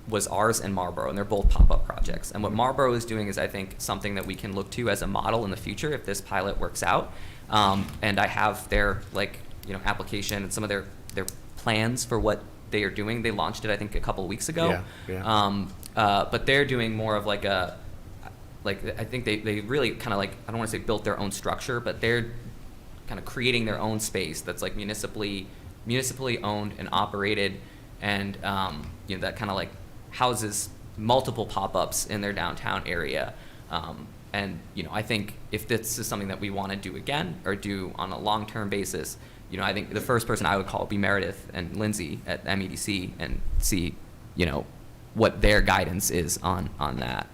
was ours and Marlborough, and they're both pop-up projects. And what Marlborough is doing is, I think, something that we can look to as a model in the future if this pilot works out. And I have their, like, you know, application and some of their plans for what they are doing. They launched it, I think, a couple of weeks ago. Yeah. But they're doing more of like a, like, I think they really kind of, like, I don't want to say built their own structure, but they're kind of creating their own space that's, like, municipally owned and operated, and you know, that kind of, like, houses multiple pop-ups in their downtown area. And, you know, I think if this is something that we want to do again, or do on a long-term basis, you know, I think the first person I would call would be Meredith and Lindsay at MEDC, and see, you know, what their guidance is on that.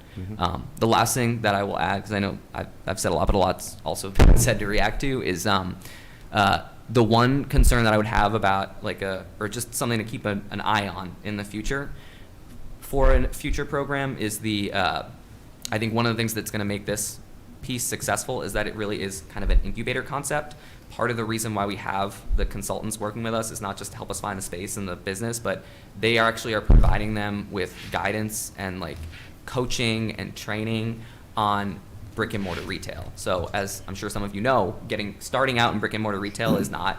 The last thing that I will add, because I know I've said a lot, but a lot's also been said to react to, is the one concern that I would have about, like, or just something to keep an eye on in the future for a future program is I think one of the things that's going to make this piece successful is that it really is kind of an incubator concept. Part of the reason why we have the consultants working with us is not just to help us find a space in the business, but they actually are providing them with guidance and, like, coaching and training on brick and mortar retail. So as I'm sure some of you know, starting out in brick and mortar retail is not,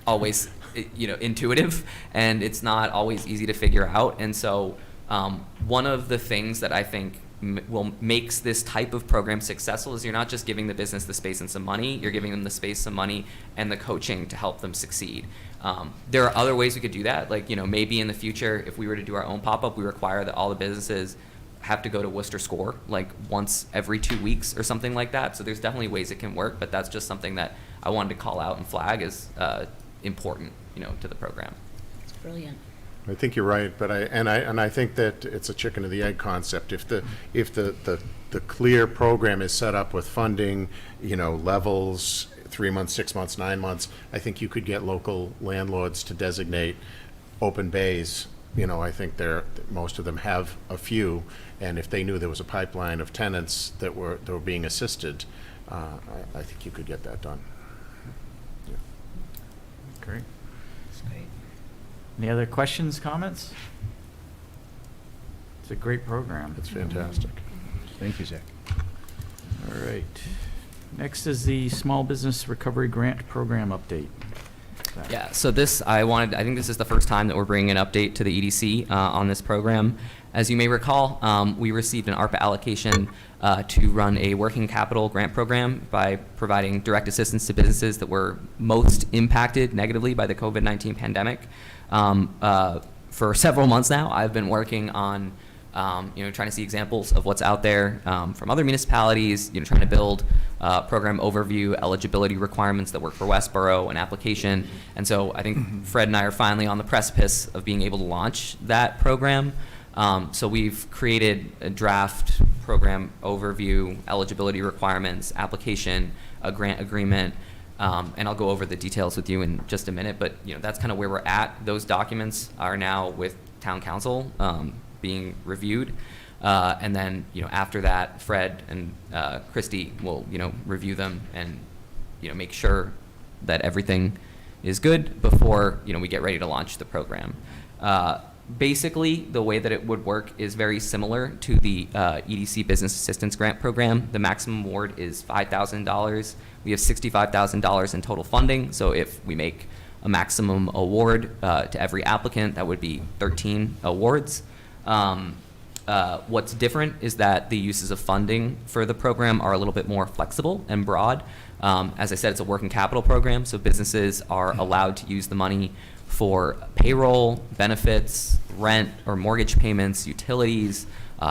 always, intuitive, and it's not always easy to figure out. And so one of the things that I think makes this type of program successful is you're not just giving the business the space and some money, you're giving them the space, some money, and the coaching to help them succeed. There are other ways we could do that. Like, maybe in the future, if we were to do our own pop-up, we require that all the businesses have to go to Worcester Score like once every 2 weeks or something like that. So there's definitely ways it can work, but that's just something that I wanted to call out and flag as important, to the program. It's brilliant. I think you're right, but I think that it's a chicken or the egg concept. If the clear program is set up with funding, levels, 3 months, 6 months, 9 months, I think you could get local landlords to designate open bays. I think most of them have a few, and if they knew there was a pipeline of tenants that were being assisted, I think you could get that done. Yeah. Great. It's great. Any other questions, comments? It's a great program. It's fantastic. Thank you, Zach. All right. Next is the Small Business Recovery Grant Program update. Yeah, so I think this is the first time that we're bringing an update to the EDC on this program. As you may recall, we received an ARPA allocation to run a working capital grant program by providing direct assistance to businesses that were most impacted negatively by the COVID-19 pandemic. For several months now, I've been working on trying to see examples of what's out there from other municipalities, trying to build program overview, eligibility requirements that work for Westborough, an application. And so I think Fred and I are finally on the precipice of being able to launch that program. So we've created a draft program overview, eligibility requirements, application, a grant agreement, and I'll go over the details with you in just a minute, but that's kind of where we're at. Those documents are now with Town Council being reviewed. And then, after that, Fred and Christy will, review them and, make sure that everything is good before, we get ready to launch the program. Basically, the way that it would work is very similar to the EDC Business Assistance Grant Program. The maximum award is $5,000. We have $65,000 in total funding, so if we make a maximum award to every applicant, that would be 13 awards. What's different is that the uses of funding for the program are a little bit more flexible and broad. As I said, it's a working capital program, so businesses are allowed to use the money for payroll, benefits, rent or mortgage payments, utilities,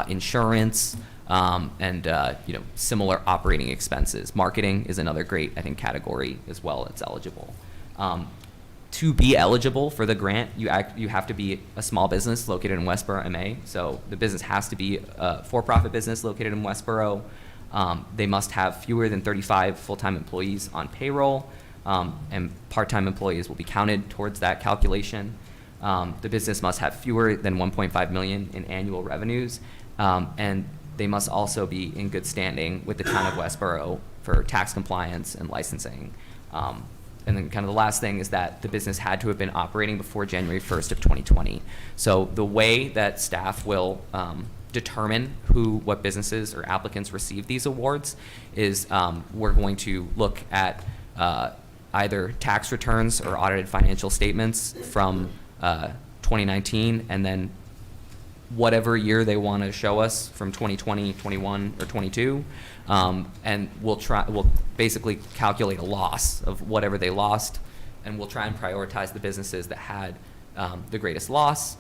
insurance, and similar operating expenses. Marketing is another great, I think, category as well that's eligible. To be eligible for the grant, you have to be a small business located in Westborough, MA. So the business has to be a for-profit business located in Westborough. They must have fewer than 35 full-time employees on payroll, and part-time employees will be counted towards that calculation. The business must have fewer than 1.5 million in annual revenues, and they must also be in good standing with the town of Westborough for tax compliance and licensing. And then kind of the last thing is that the business had to have been operating before January 1st of 2020. So the way that staff will determine what businesses or applicants receive these awards is we're going to look at either tax returns or audited financial statements from 2019, and then whatever year they want to show us from 2020, 21, or 22. And we'll basically calculate a loss of whatever they lost, and we'll try and prioritize the businesses that had the greatest loss,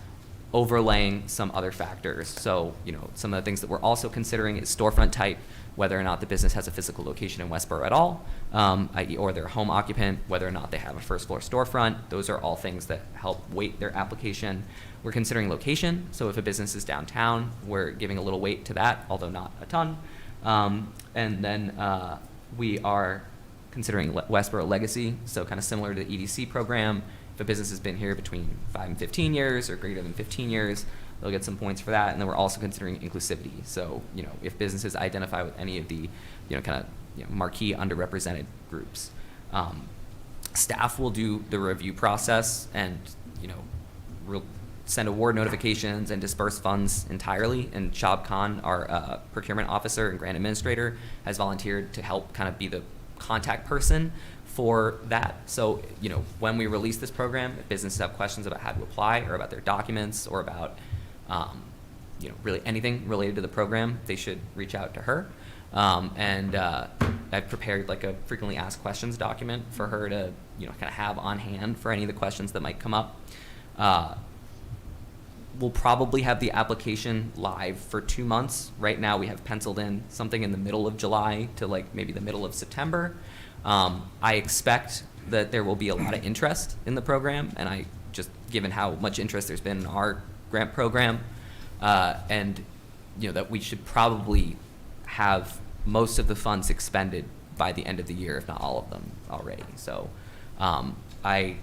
overlaying some other factors. So, some of the things that we're also considering is storefront type, whether or not the business has a physical location in Westborough at all, i.e., or they're a home occupant, whether or not they have a first floor storefront. Those are all things that help weight their application. We're considering location. So if a business is downtown, we're giving a little weight to that, although not a ton. And then we are considering Westborough legacy, so kind of similar to the EDC program. If a business has been here between 5 and 15 years or greater than 15 years, they'll get some points for that. And then we're also considering inclusivity. So, if businesses identify with any of the, marquee underrepresented groups. Staff will do the review process and, send award notifications and disperse funds entirely. And Shab Khan, our procurement officer and grant administrator, has volunteered to help kind of be the contact person for that. So, you know, when we release this program, if businesses have questions about how to apply or about their documents or about, you know, really anything related to the program, they should reach out to her. I've prepared like a frequently asked questions document for her to, you know, kind of have on hand for any of the questions that might come up. We'll probably have the application live for 2 months. Right now we have penciled in something in the middle of July to like maybe the middle of September. I expect that there will be a lot of interest in the program, and I just, given how much interest there's been in our grant program, and you know, that we should probably have most of the funds expended by the end of the year, if not all of them already. So I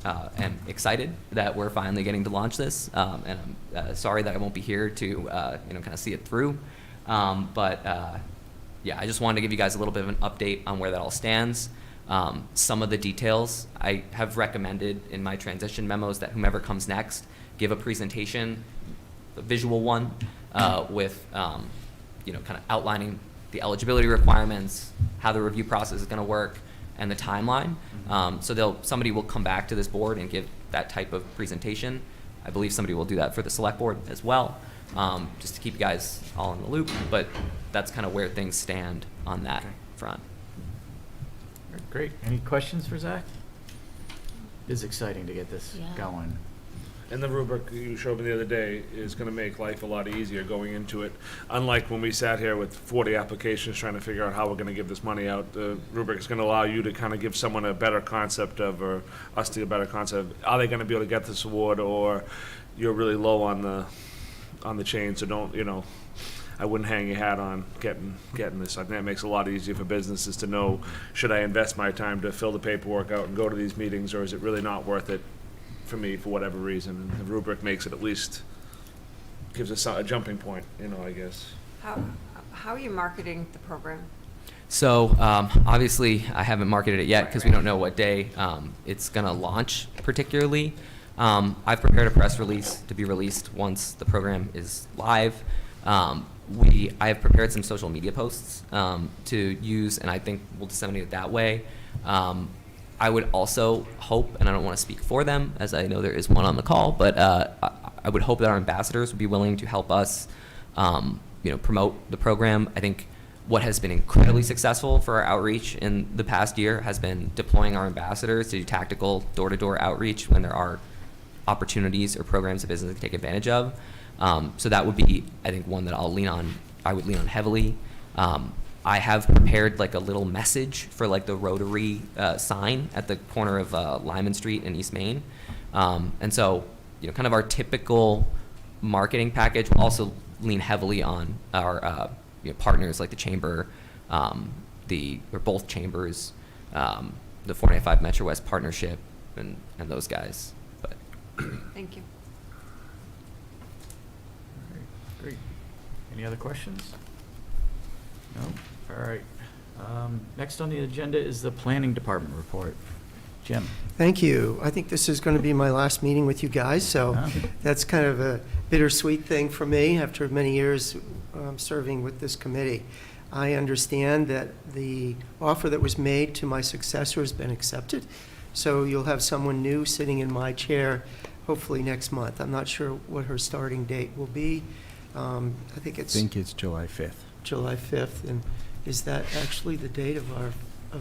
am excited that we're finally getting to launch this, and I'm sorry that I won't be here to you know, kind of see it through. Yeah, I just wanted to give you guys a little bit of an update on where that all stands. Some of the details I have recommended in my transition memos that whomever comes next give a presentation, a visual one, with you know, kind of outlining the eligibility requirements, how the review process is going to work, and the timeline. So somebody will come back to this board and give that type of presentation. I believe somebody will do that for the select board as well, just to keep you guys all in the loop. But that's kind of where things stand on that front. Great. Any questions for Zach? It is exciting to get this Yeah. going. And the rubric you showed me the other day is going to make life a lot easier going into it. Unlike when we sat here with 40 applications trying to figure out how we're going to give this money out, the rubric is going to allow you to kind of give someone a better concept of, or us to a better concept. Are they going to be able to get this award, or you're really low on the chain? So don't, you know, I wouldn't hang your hat on getting this. I think that makes it a lot easier for businesses to know, should I invest my time to fill the paperwork out and go to these meetings, or is it really not worth it for me for whatever reason? And the rubric makes it, at least gives us a jumping point, you know, I guess. How are you marketing the program? So obviously I haven't marketed it yet because we don't know what day it's going to launch particularly. I've prepared a press release to be released once the program is live. I have prepared some social media posts to use, and I think we'll disseminate it that way. I would also hope, and I don't want to speak for them, as I know there is one on the call, but I would hope that our ambassadors would be willing to help us, you know, promote the program. I think what has been incredibly successful for our outreach in the past year has been deploying our ambassadors to do tactical door-to-door outreach when there are opportunities or programs that businesses can take advantage of. So that would be, I think, one that I would lean on heavily. I have prepared like a little message for like the Rotary sign at the corner of Lyman Street in East Main. And so, you know, kind of our typical marketing package will also lean heavily on our you know, partners like the Chamber, or both chambers, the 495 Metro West Partnership, and those guys. But Thank you. Great. Any other questions? No? All right. Next on the agenda is the Planning Department report. Jim? Thank you. I think this is going to be my last meeting with you guys, so that's kind of a bittersweet thing for me after many years serving with this committee. I understand that the offer that was made to my successor has been accepted, so you'll have someone new sitting in my chair hopefully next month. I'm not sure what her starting date will be. I think it's July 5th. July 5th, and is that actually the date of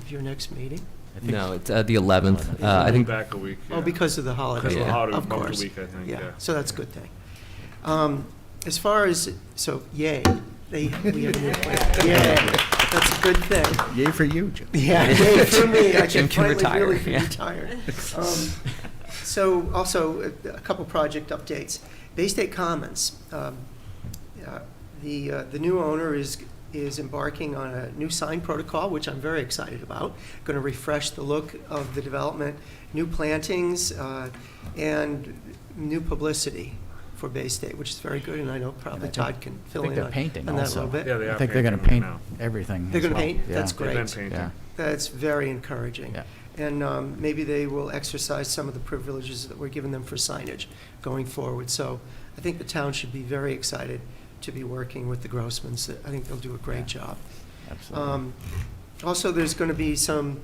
your next meeting? no, it's the 11th. I think Back a week. Oh, yeah. because of the holiday. Because of the Yeah. holiday, Of bumped course. a week, I think, yeah. So that's a good thing. As far as, so yay, we have a new plan. Yay, that's a good thing. Yay for you, Jim. Yeah, yay for me, I Jim can can finally really retire, yeah. retire. So also, a couple project updates. Bay State Commons, the new owner is embarking on a new sign protocol, which I'm very excited about. Going to refresh the look of the development, new plantings, and new publicity for Bay State, which is very good, and I know probably Todd can I fill think in they're on painting that a also. little bit. Yeah, they are I think they're going to painting paint right now. everything. They're as going to well. paint? Yeah. That's They've been great. painting. Yeah. That's very encouraging. Yeah. and maybe they will exercise some of the privileges that we're giving them for signage going forward. So I think the town should be very excited to be working with the Grossmans. I think they'll do a great job. Absolutely. Also, there's going to be some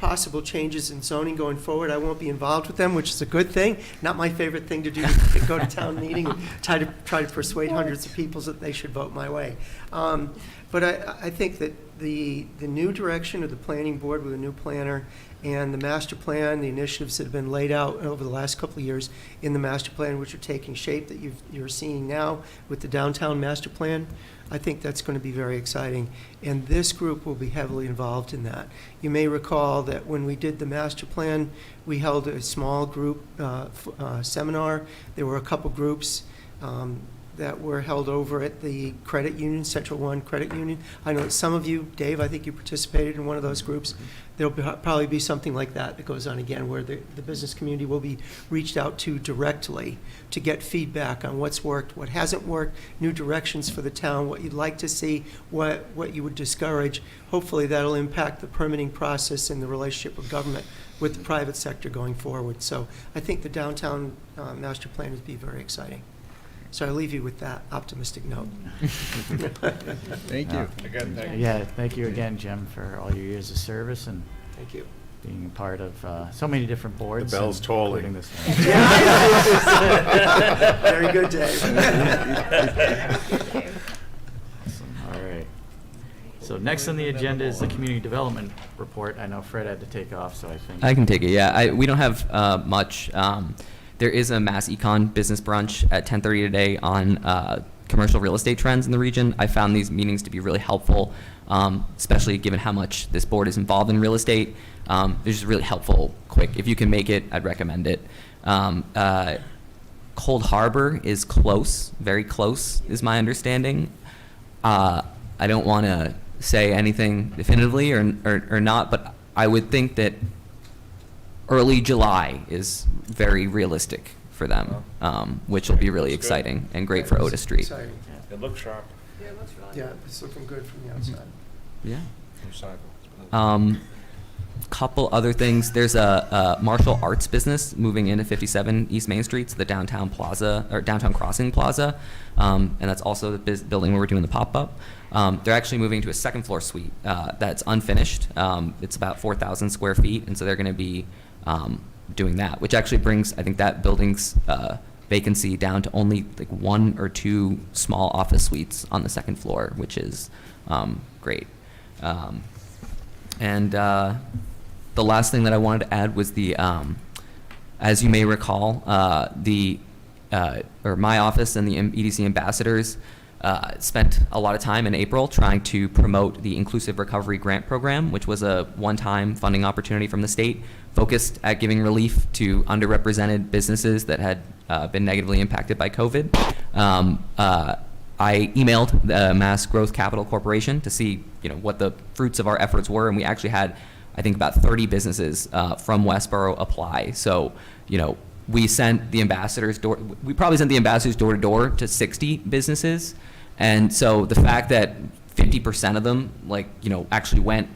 possible changes in zoning going forward. I won't be involved with them, which is a good thing. Not my favorite thing to do, to go to town meeting and try to persuade hundreds of people that they should vote my way. But I think that the new direction of the planning board with a new planner and the master plan, the initiatives that have been laid out over the last couple of years in the master plan, which are taking shape that you're seeing now with the downtown master plan, I think that's going to be very exciting. And this group will be heavily involved in that. You may recall that when we did the master plan, we held a small group seminar. There were a couple groups that were held over at the credit union, Central One Credit Union. I know that some of you, Dave, I think you participated in one of those groups. There'll probably be something like that goes on again, where the business community will be reached out to directly to get feedback on what's worked, what hasn't worked, new directions for the town, what you'd like to see, what you would discourage. Hopefully that'll impact the permitting process and the relationship with government with the private sector going forward. So I think the downtown master plan would be very exciting. So I leave you with that optimistic note. Thank you. Again, thank you. Yeah, thank you again, Jim, for all your years of service and Thank you. being a part of so many different boards. The bell's and tolling. including this one. Very good, Dave. Awesome. All right. So next on the agenda is the community development report. I know Fred had to take off, so I think. I can take it. Yeah, we don't have much. There is a Mass Econ business brunch at 10:30 today on commercial real estate trends in the region. I found these meetings to be really helpful, especially given how much this board is involved in real estate. They're just really helpful, quick. If you can make it, I'd recommend it. Cold Harbor is close, very close, is my understanding. I don't want to say anything definitively or not, but I would think that early July is very realistic for them, which will be really That's good. exciting and great for Otis Street. Exciting. It looks sharp Yeah, it's looking good from the outside. Yeah. from sidewalks. Couple other things. There's a martial arts business moving into 57 East Main Street, to the downtown plaza or downtown crossing plaza, and that's also the building where we're doing the pop-up. They're actually moving to a second floor suite that's unfinished. It's about 4,000 square feet, and so they're going to be doing that, which actually brings, I think, that building's vacancy down to only like 1 or 2 small office suites on the second floor, which is great. And the last thing that I wanted to add was the, as you may recall, my office and the EDC ambassadors spent a lot of time in April trying to promote the Inclusive Recovery Grant Program, which was a one-time funding opportunity from the state focused at giving relief to underrepresented businesses that had been negatively impacted by COVID. I emailed the Mass Growth Capital Corporation to see, what the fruits of our efforts were, and we actually had, I think, about 30 businesses from Westborough apply. So, we sent the ambassadors we probably sent the ambassadors door to door to 60 businesses, and so the fact that 50% of them, actually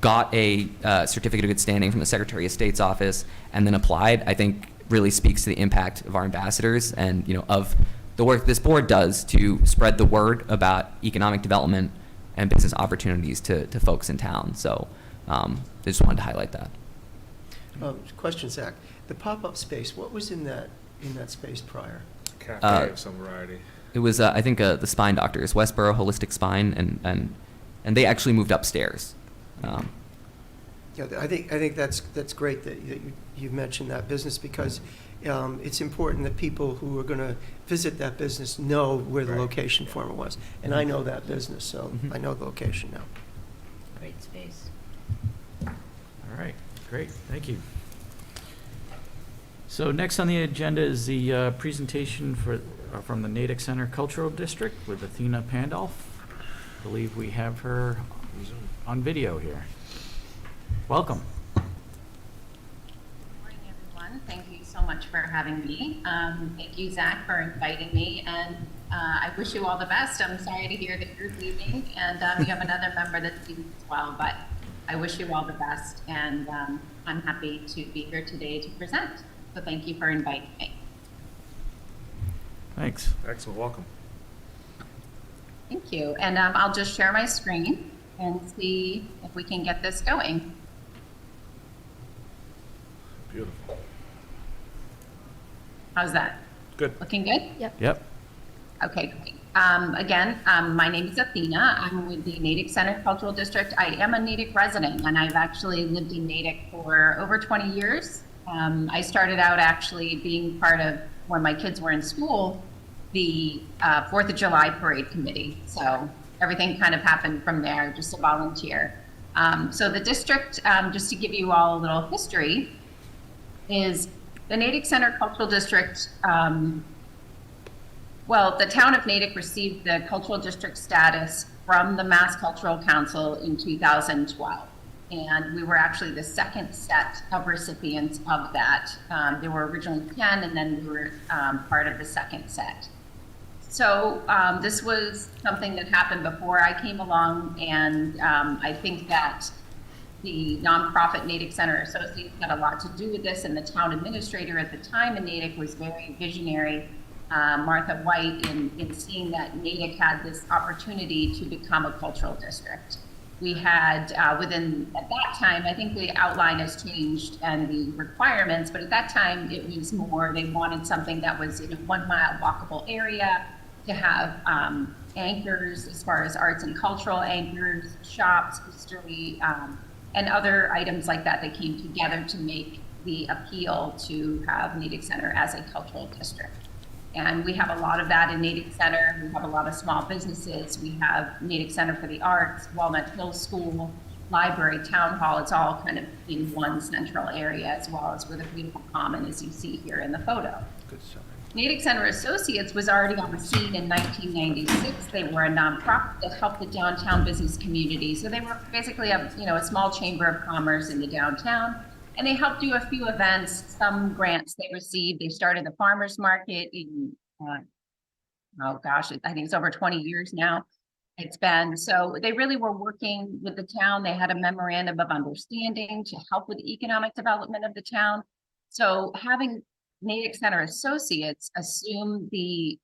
got a certificate of good standing from the Secretary of State's office and then applied, I think really speaks to the impact of our ambassadors and, of the work this board does to spread the word about economic development and business opportunities to folks in town. So I just wanted to highlight that. Question, Zach. The pop-up space, what was in that space prior? Cafe of some variety. It was, I think, the spine doctors, Westborough Holistic Spine, and they actually moved upstairs. Yeah, I think that's great that you mentioned that business, because it's important that people who are going to visit that business know where the Right. location for it was. And I know that business, so I know the location now. Great space. All right, great, thank you. So next on the agenda is the presentation from the Natick Center Cultural District with Athena Pandolf. I believe we have her on video here. Welcome. Good morning, everyone. Thank you so much for having me. Thank you, Zach, for inviting me, and I wish you all the best. I'm sorry to hear that you're leaving, and you have another member that's leaving as well, but I wish you all the best, and I'm happy to be here today to present. So thank you for inviting me. Thanks. Excellent, welcome. Thank you. And I'll just share my screen and see if we can get this going. Beautiful. How's that? Good. Looking good? Yep. Okay, great. Again, my name is Athena. I'm with the Natick Center Cultural District. I am a Natick resident, and I've actually lived in Natick for over 20 years. I started out actually being part of, when my kids were in school, the 4th of July Parade Committee. So everything kind of happened from there, just a volunteer. So the district, just to give you all a little history, is the Natick Center Cultural District. Well, the town of Natick received the cultural district status from the Mass Cultural Council in 2012. And we were actually the second set of recipients of that. There were originally 10, and then we were part of the second set. So this was something that happened before I came along, and I think that the nonprofit Natick Center Associates had a lot to do with this, and the town administrator at the time in Natick was very visionary, Martha White, in seeing that Natick had this opportunity to become a cultural district. We had within, at that time, I think the outline has changed and the requirements, but at that time it was more, they wanted something that was in a 1 mile walkable area, to have anchors as far as arts and cultural anchors, shops, history, and other items like that that came together to make the appeal to have Natick Center as a cultural district. And we have a lot of that in Natick Center. We have a lot of small businesses. We have Natick Center for the Arts, Walnut Hill School, library, town hall. It's all kind of in one central area, as well as with a beautiful common, as you see here in the photo. Good stuff. Natick Center Associates was already on the scene in 1996. They were a nonprofit that helped the downtown business community. So they were basically a small chamber of commerce in the downtown. And they helped do a few events, some grants they received. They started the farmers market in, oh gosh, I think it's over 20 years now. It's been, so they really were working with the town. They had a memorandum of understanding to help with the economic development of the town. So having Natick Center Associates assume the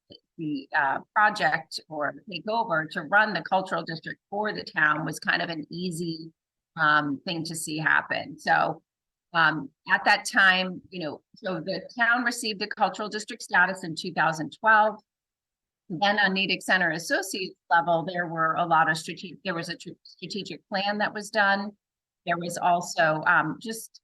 project or take over to run the cultural district for the town was kind of an easy thing to see happen. So at that time, so the town received the cultural district status in 2012. Then on Natick Center Associates level, there were a lot of there was a strategic plan that was done. There was also just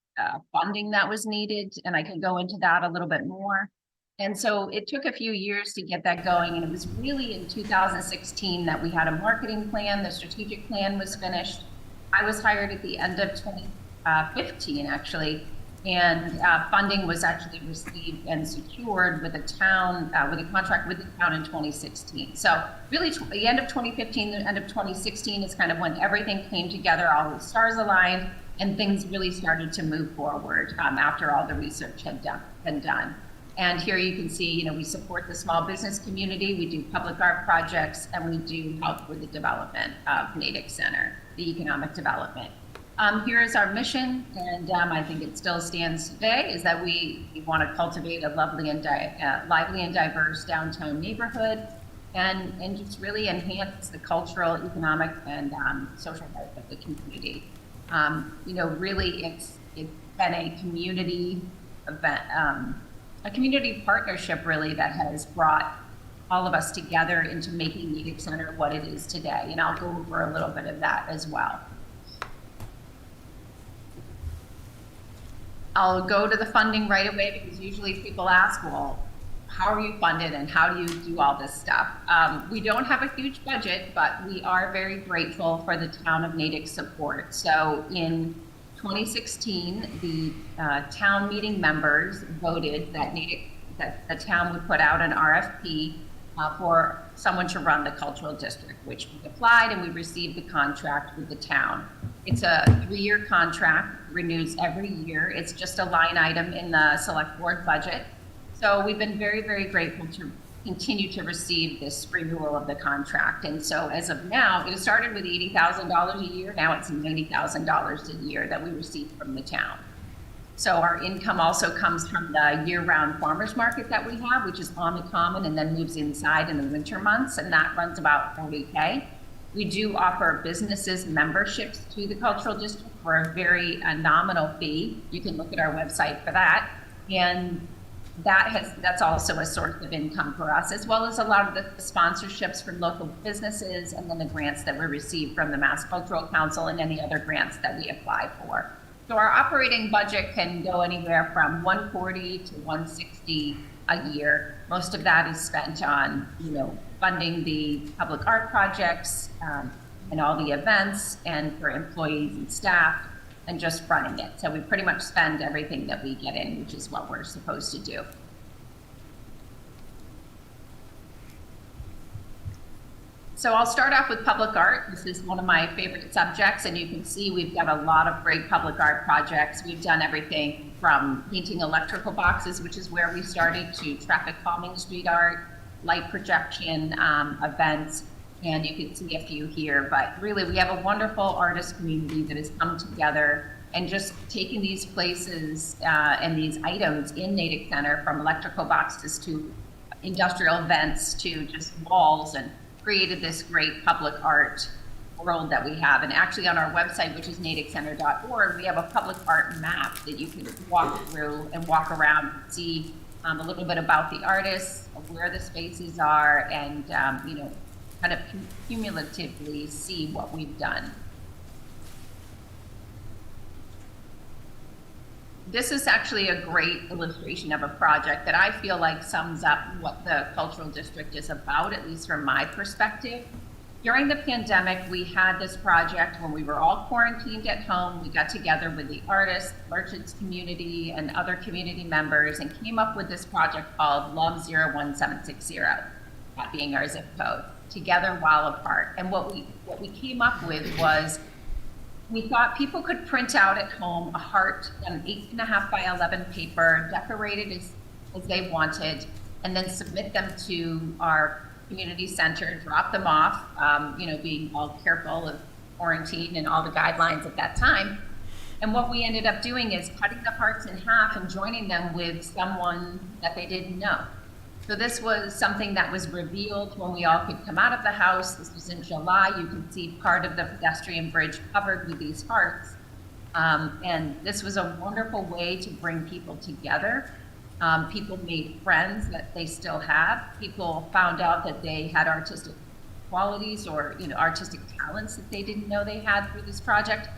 funding that was needed, and I can go into that a little bit more. And so it took a few years to get that going, and it was really in 2016 that we had a marketing plan. The strategic plan was finished. I was hired at the end of 2015, actually, and funding was actually received and secured with the town, with a contract with the town in 2016. So really the end of 2015, the end of 2016 is kind of when everything came together, all the stars aligned, and things really started to move forward after all the research had been done. And here you can see, we support the small business community, we do public art projects, and we do help with the development of Natick Center, the economic development. Here is our mission, and I think it still stands today, is that we want to cultivate a lovely and lively and diverse downtown neighborhood, and just really enhance the cultural, economic, and social life of the community. Really it's been a community event, a community partnership really that has brought all of us together into making Natick Center what it is today. And I'll go over a little bit of that as well. I'll go to the funding right away because usually people ask, well, how are you funded and how do you do all this stuff? We don't have a huge budget, but we are very grateful for the town of Natick's support. So in 2016, the town meeting members voted that that the town would put out an RFP for someone to run the cultural district, which we applied and we received the contract with the town. It's a 3-year contract, renews every year. It's just a line item in the select board budget. So we've been very, very grateful continue to receive this renewal of the contract. And so as of now, it started with $80,000 a year. Now it's $90,000 a year that we receive from the town. So our income also comes from the year-round farmers market that we have, which is on the common and then moves inside in the winter months, and that runs about $40K. We do offer businesses memberships to the cultural district for a very nominal fee. You can look at our website for that. And that's also a source of income for us, as well as a lot of the sponsorships from local businesses and then the grants that we receive from the Mass Cultural Council and any other grants that we apply for. So our operating budget can go anywhere from 140 to 160 a year. Most of that is spent on, funding the public art projects and all the events and for employees and staff and just running it. So we pretty much spend everything that we get in, which is what we're supposed to do. So I'll start off with public art. This is one of my favorite subjects, and you can see we've got a lot of great public art projects. We've done everything from painting electrical boxes, which is where we started, to traffic calming street art, light projection events, and you can see a few here. But really, we have a wonderful artist community that has come together and just taking these places and these items in Natick Center, from electrical boxes to industrial vents to just walls, and created this great public art world that we have. And actually on our website, which is natickcenter.org, we have a public art map that you can walk through and walk around and see a little bit about the artists, where the spaces are, and kind of cumulatively see what we've done. This is actually a great illustration of a project that I feel like sums up what the cultural district is about, at least from my perspective. During the pandemic, we had this project when we were all quarantined at home. We got together with the artists, merchants community, and other community members and came up with this project called Love 01760, that being our zip code, together while apart. And what we came up with was, we thought people could print out at home a heart on an 8.5 by 11 paper, decorated as they wanted, and then submit them to our community center, drop them off, being all careful of quarantine and all the guidelines at that time. And what we ended up doing is cutting the hearts in half and joining them with someone that they didn't know. So this was something that was revealed when we all could come out of the house. This was in July. You can see part of the pedestrian bridge covered with these hearts. And this was a wonderful way to bring people together. People made friends that they still have. People found out that they had artistic qualities or artistic talents that they didn't know they had through this project.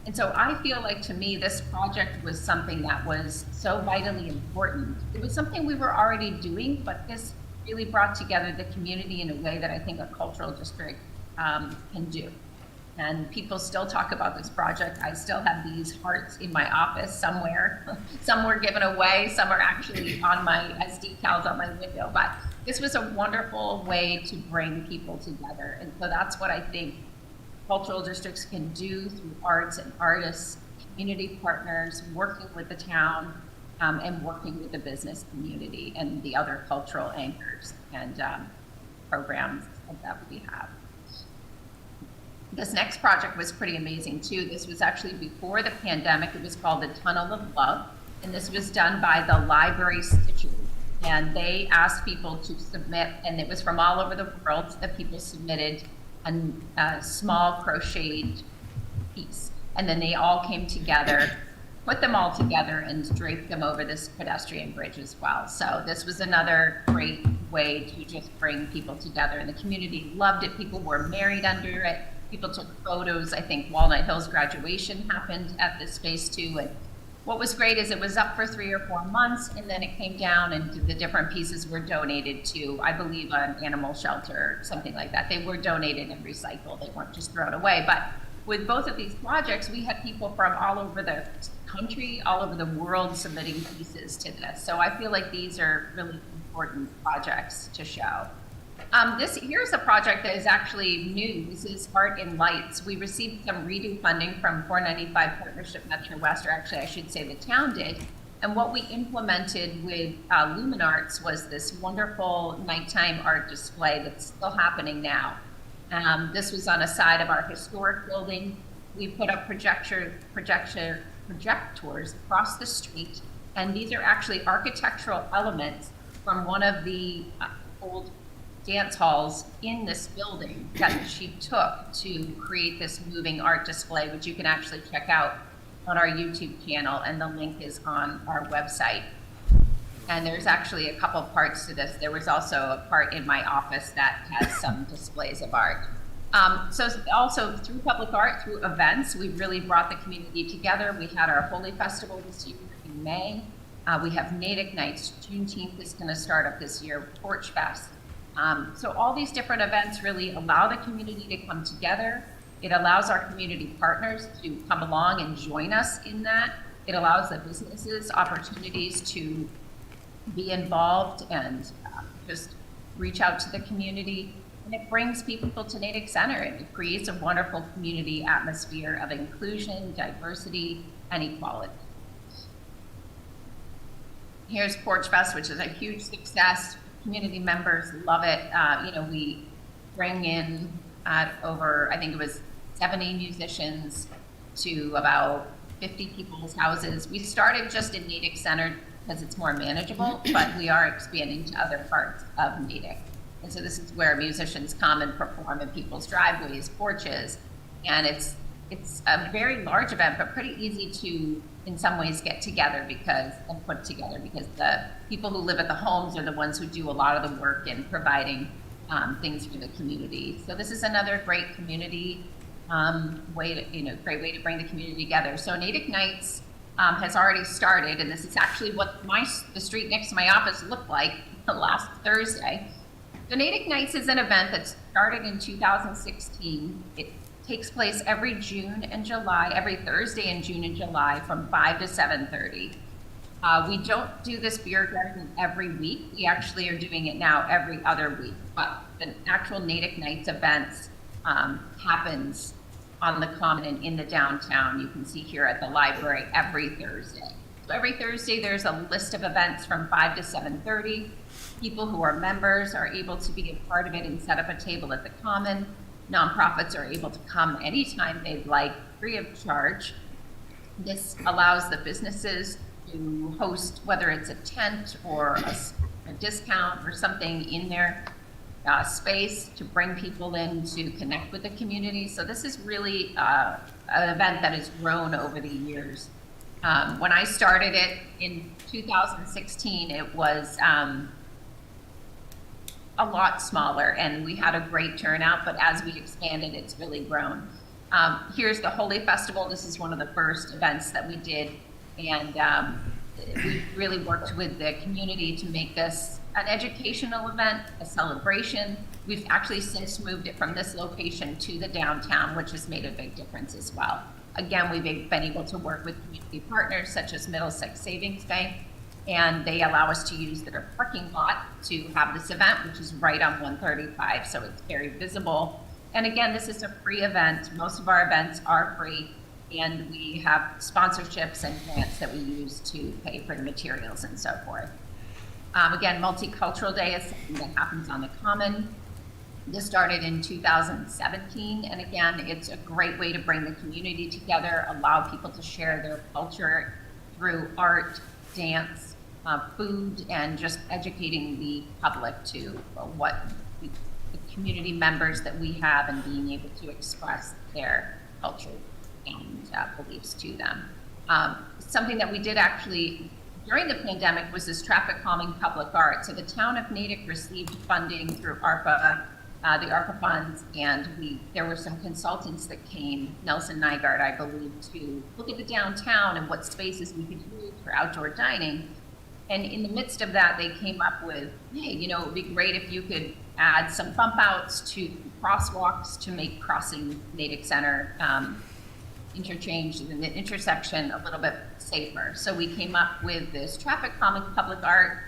And so I feel like, to me, this project was something that was so vitally important. It was something we were already doing, but this really brought together the community in a way that I think a cultural district can do. And people still talk about this project. I still have these hearts in my office somewhere. Some were given away, some are actually on my as decals on my window. But this was a wonderful way to bring people together. And so that's what I think cultural districts can do through arts and artists, community partners, working with the town, and working with the business community and the other cultural anchors and programs that we have. This next project was pretty amazing too. This was actually before the pandemic. It was called the Tunnel of Love, and this was done by the Library Stitchery. And they asked people to submit, and it was from all over the world that people submitted a small crocheted piece. And then they all came together, put them all together, and draped them over this pedestrian bridge as well. So this was another great way to just bring people together. And the community loved it. People were married under it. People took photos. I think Walnut Hills graduation happened at this space too. And what was great is it was up for 3 or 4 months, and then it came down, and the different pieces were donated to, I believe, an animal shelter or something like that. They were donated and recycled. They weren't just thrown away. But with both of these projects, we had people from all over the country, all over the world submitting pieces to this. So I feel like these are really important projects to show. Here's a project that is actually new. This is Art in Lights. We received some redo funding from 495 Partnership Metro West, or actually I should say the town did, And what we implemented with Luminarts was this wonderful nighttime art display that's still happening now. This was on a side of our historic building. We put up projectors across the street, and these are actually architectural elements from one of the old dance halls in this building that she took to create this moving art display, which you can actually check out on our YouTube channel, and the link is on our website. And there's actually a couple parts to this. There was also a part in my office that has some displays of art. So also through public art, through events, we've really brought the community together. We had our Holy Festival this year in May. We have Natick Nights. Juneteenth is going to start up this year, Porch Fest. So all these different events really allow the community to come together. It allows our community partners to come along and join us in that. It allows the businesses opportunities to be involved and just reach out to the community. And it brings people to Natick Center, and it creates a wonderful community atmosphere of inclusion, diversity, and equality. Here's Porch Fest, which is a huge success. Community members love it. We bring in over, I think it was 70 musicians to about 50 people's houses. We started just in Natick Center because it's more manageable, but we are expanding to other parts of Natick. And so this is where musicians come and perform in people's driveways, porches, and it's a very large event, but pretty easy to, in some ways, get together and put together because the people who live at the homes are the ones who do a lot of the work in providing things for the community. So this is another great community great way to bring the community together. So Natick Nights has already started, and this is actually what the street next to my office looked like last Thursday. So Natick Nights is an event that started in 2016. It takes place every June and July, every Thursday in June and July from 5 to 7:30. We don't do this beer garden every week. We actually are doing it now every other week. But the actual Natick Nights events happens on the Common and in the downtown. You can see here at the library every Thursday. So every Thursday there's a list of events from 5 to 7:30. People who are members are able to be a part of it and set up a table at the Common. Nonprofits are able to come anytime they'd like, free of charge. This allows the businesses to host, whether it's a tent or a discount or something in their space, to bring people in to connect with the community. So this is really an event that has grown over the years. When I started it in 2016, it was a lot smaller, and we had a great turnout, but as we expanded, it's really grown. Here's the Holy Festival. This is one of the first events that we did, and we really worked with the community to make this an educational event, a celebration. We've actually since moved it from this location to the downtown, which has made a big difference as well. Again, we've been able to work with community partners such as Middlesex Savings Bank, and they allow us to use their parking lot to have this event, which is right on 135, so it's very visible. And again, this is a free event. Most of our events are free, and we have sponsorships and grants that we use to pay for the materials and so forth. Again, Multicultural Day is something that happens on the Common. This started in 2017, and again, it's a great way to bring the community together, allow people to share their culture through art, dance, food, and just educating the public to what the community members that we have and being able to express their culture and beliefs to them. Something that we did actually during the pandemic was this traffic calming public art. So the town of Natick received funding through ARPA, the ARPA funds, and there were some consultants that came, Nelson Nygaard, I believe, to look at the downtown and what spaces we could use for outdoor dining. And in the midst of that, they came up with, hey, it would be great if you could add some bump outs to crosswalks to make crossing Natick Center interchange in the intersection a little bit safer. So we came up with this traffic calming public art,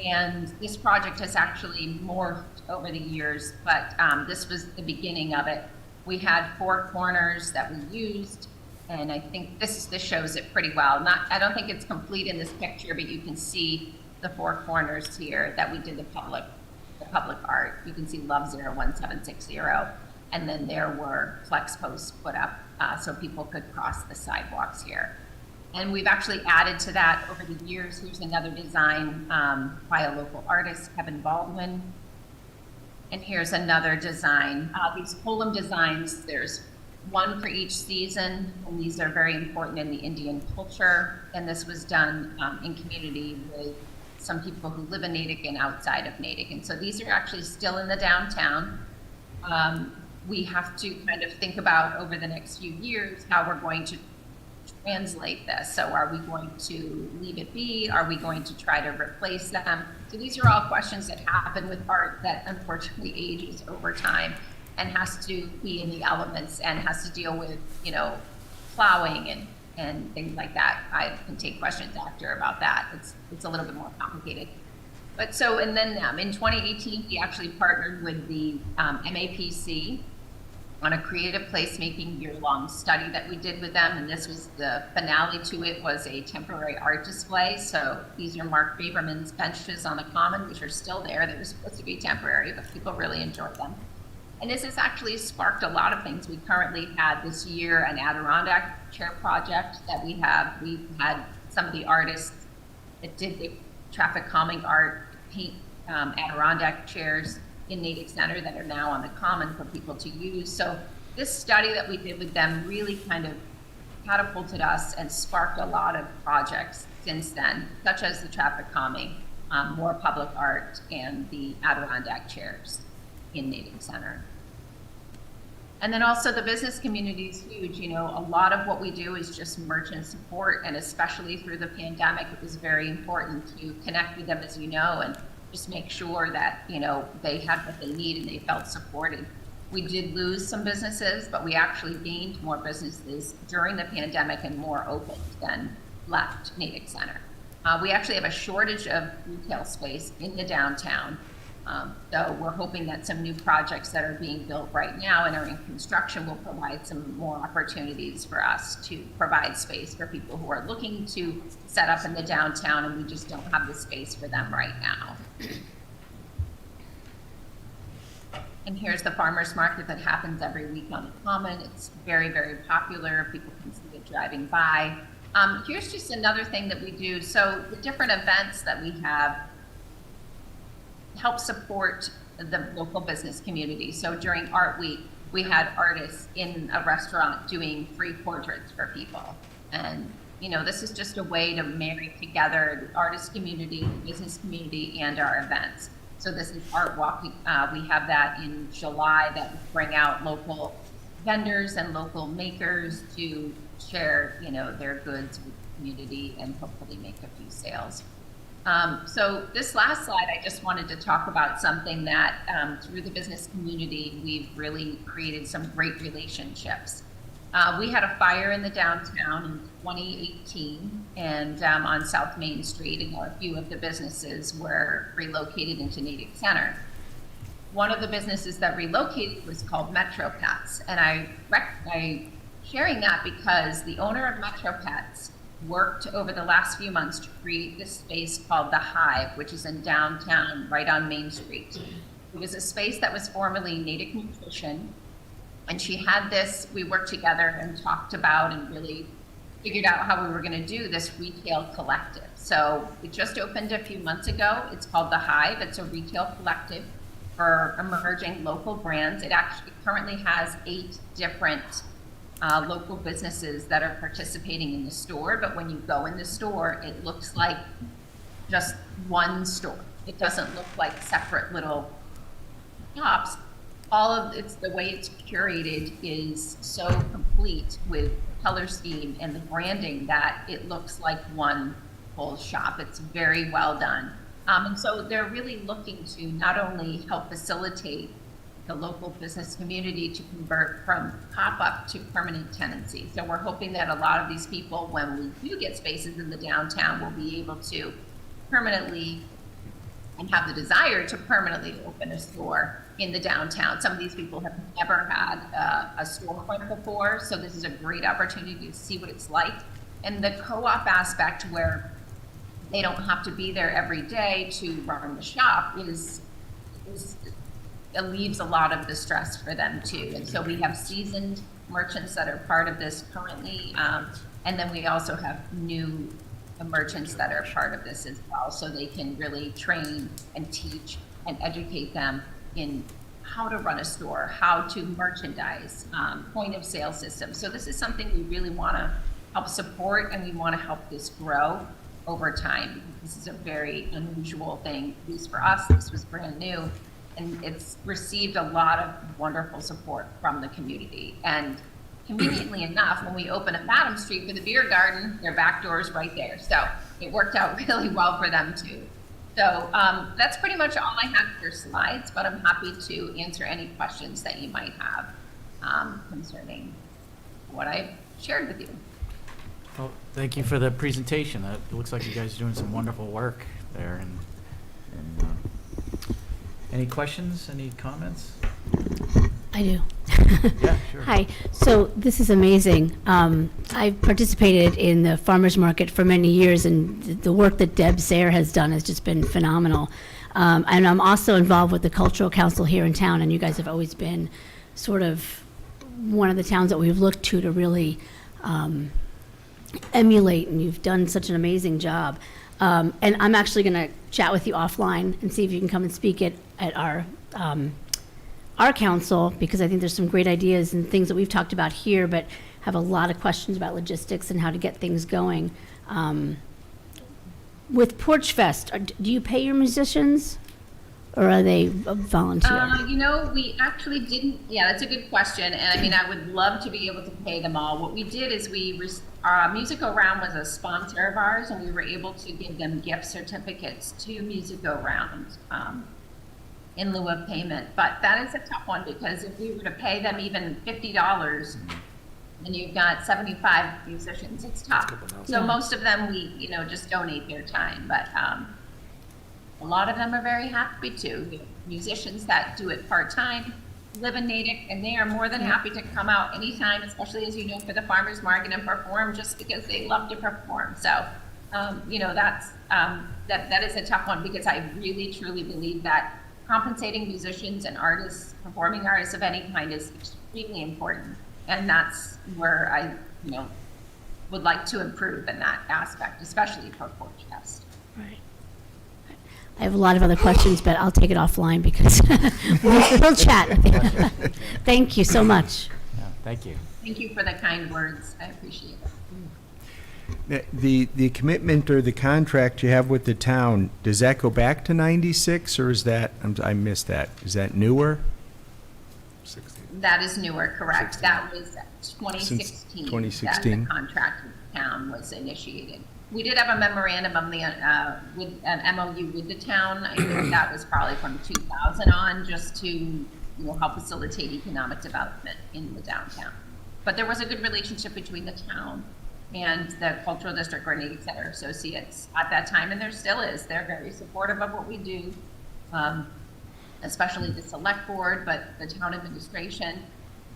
and this project has actually morphed over the years, but this was the beginning of it. We had 4 corners that we used, And I think this shows it pretty well. I don't think it's complete in this picture, but you can see the four corners here that we did the public art. You can see Love 01760, and then there were flex posts put up so people could cross the sidewalks here. And we've actually added to that over the years. Here's another design by a local artist, Kevin Baldwin. And here's another design. These Pullum designs, there's one for each season, and these are very important in the Indian culture. And this was done in community with some people who live in Natick and outside of Natick. And so these are actually still in the downtown. We have to kind of think about over the next few years how we're going to translate this. So are we going to leave it be? Are we going to try to replace them? So these are all questions that happen with art that unfortunately ages over time and has to be in the elements and has to deal with, plowing and things like that. I can take questions after about that. It's a little bit more complicated. But so, and then in 2018, we actually partnered with the MAPC on a creative placemaking year-long study that we did with them. And this was the finale to it, was a temporary art display. So these are Mark Faberman's benches on the Common, which are still there. They were supposed to be temporary, but people really enjoyed them. And this has actually sparked a lot of things. We currently had this year an Adirondack chair project that we have. We've had some of the artists that did the traffic calming art paint Adirondack chairs in Natick Center that are now on the Common for people to use. So this study that we did with them really kind of catapulted us and sparked a lot of projects since then, such as the traffic calming, more public art, and the Adirondack chairs in Natick Center. And then also the business community is huge. A lot of what we do is just merchant support, and especially through the pandemic, it was very important to connect with them, as you know, and just make sure that, they had what they need and they felt supported. We did lose some businesses, but we actually gained more businesses during the pandemic and more opened than left Natick Center. We actually have a shortage of retail space in the downtown. So we're hoping that some new projects that are being built right now and are in construction will provide some more opportunities for us to provide space for people who are looking to set up in the downtown, and we just don't have the space for them right now. And here's the farmers market that happens every week on the Common. It's very, very popular. People can see it driving by. Here's just another thing that we do. So the different events that we have help support the local business community. So during Art Week, we had artists in a restaurant doing free portraits for people. And, this is just a way to marry together the artist community, the business community, and our events. So this is Art Walk. We have that in July that will bring out local vendors and local makers to share, their goods with the community and hopefully make a few sales. So this last slide, I just wanted to talk about something that through the business community, we've really created some great relationships. We had a fire in the downtown in 2018 and on South Main Street, and a few of the businesses were relocated into Natick Center. One of the businesses that relocated was called Metro Pets, and I sharing that because the owner of Metro Pets worked over the last few months to create this space called The Hive, which is in downtown, right on Main Street. It was a space that was formerly Natick Nutrition, and she had this, we worked together and talked about and really figured out how we were gonna do this retail collective. So it just opened a few months ago. It's called The Hive. It's a retail collective for emerging local brands. It actually currently has 8 different local businesses that are participating in the store, but when you go in the store, it looks like just one store. It doesn't look like separate little shops. It's the way it's curated is so complete with color scheme and the branding that it looks like one whole shop. It's very well done. And so they're really looking to not only help facilitate the local business community to convert from pop-up to permanent tenancy. So we're hoping that a lot of these people, when we do get spaces in the downtown, will be able to permanently and have the desire to permanently open a store in the downtown. Some of these people have never had a storefront before, so this is a great opportunity to see what it's like. And the co-op aspect, where they don't have to be there every day to run the shop, it leaves a lot of the stress for them too. And so we have seasoned merchants that are part of this currently, and then we also have new merchants that are part of this as well, so they can really train and teach and educate them in how to run a store, how to merchandise, point of sale system. So this is something we really want to help support, and we want to help this grow over time. This is a very unusual thing, at least for us. This was brand new, and it's received a lot of wonderful support from the community. And conveniently enough, when we open up Madam Street for the beer garden, their back door is right there. So it worked out really well for them too. So that's pretty much all I have for slides, but I'm happy to answer any questions that you might have concerning what I shared with you. Well, thank you for the presentation. It looks like you guys are doing some wonderful work there. And any questions, any comments? I do. Yeah, sure. Hi. So this is amazing. I've participated in the farmers market for many years, and the work that Deb Sayre has done has just been phenomenal. And I'm also involved with the Cultural Council here in town, and you guys have always been sort of one of the towns that we've looked to really emulate, and you've done such an amazing job. And I'm actually going to chat with you offline and see if you can come and speak at our council, because I think there's some great ideas and things that we've talked about here, but have a lot of questions about logistics and how to get things going. With Porch Fest, do you pay your musicians, or are they volunteer? You know, we actually didn't. Yeah, that's a good question. And I mean, I would love to be able to pay them all. What we did is Music Go Round was a sponsor of ours, and we were able to give them gift certificates to Music Go Round in lieu of payment. But that is a tough one, because if we were to pay them even $50, and you've got 75 musicians, it's tough. So most of them, we just donate their time. But a lot of them are very happy to. We have musicians that do it part-time, live in Natick, and they are more than happy to come out anytime, especially, as you know, for the farmers market, and perform just because they love to perform. So, that is a tough one, because I really truly believe that compensating musicians and artists, performing artists of any kind, is extremely important, and that's where I, would like to improve in that aspect, especially for Porch Fest. Right. I have a lot of other questions, but I'll take it offline, because we'll chat. Thank you so much. Yeah, thank you. Thank you for the kind words. I appreciate it. The commitment or the contract you have with the town, does that go back to 96, or is that, I missed that, is that newer? That is newer, correct. 16. That was 2016. 2016. That the contract with the town was initiated. We did have a memorandum of with an MOU with the town. I think that was probably from 2000 on, just to help facilitate economic development in the downtown. But there was a good relationship between the town and the Cultural District or Natick Center Associates at that time, and there still is. They're very supportive of what we do, especially the select board, but the town administration.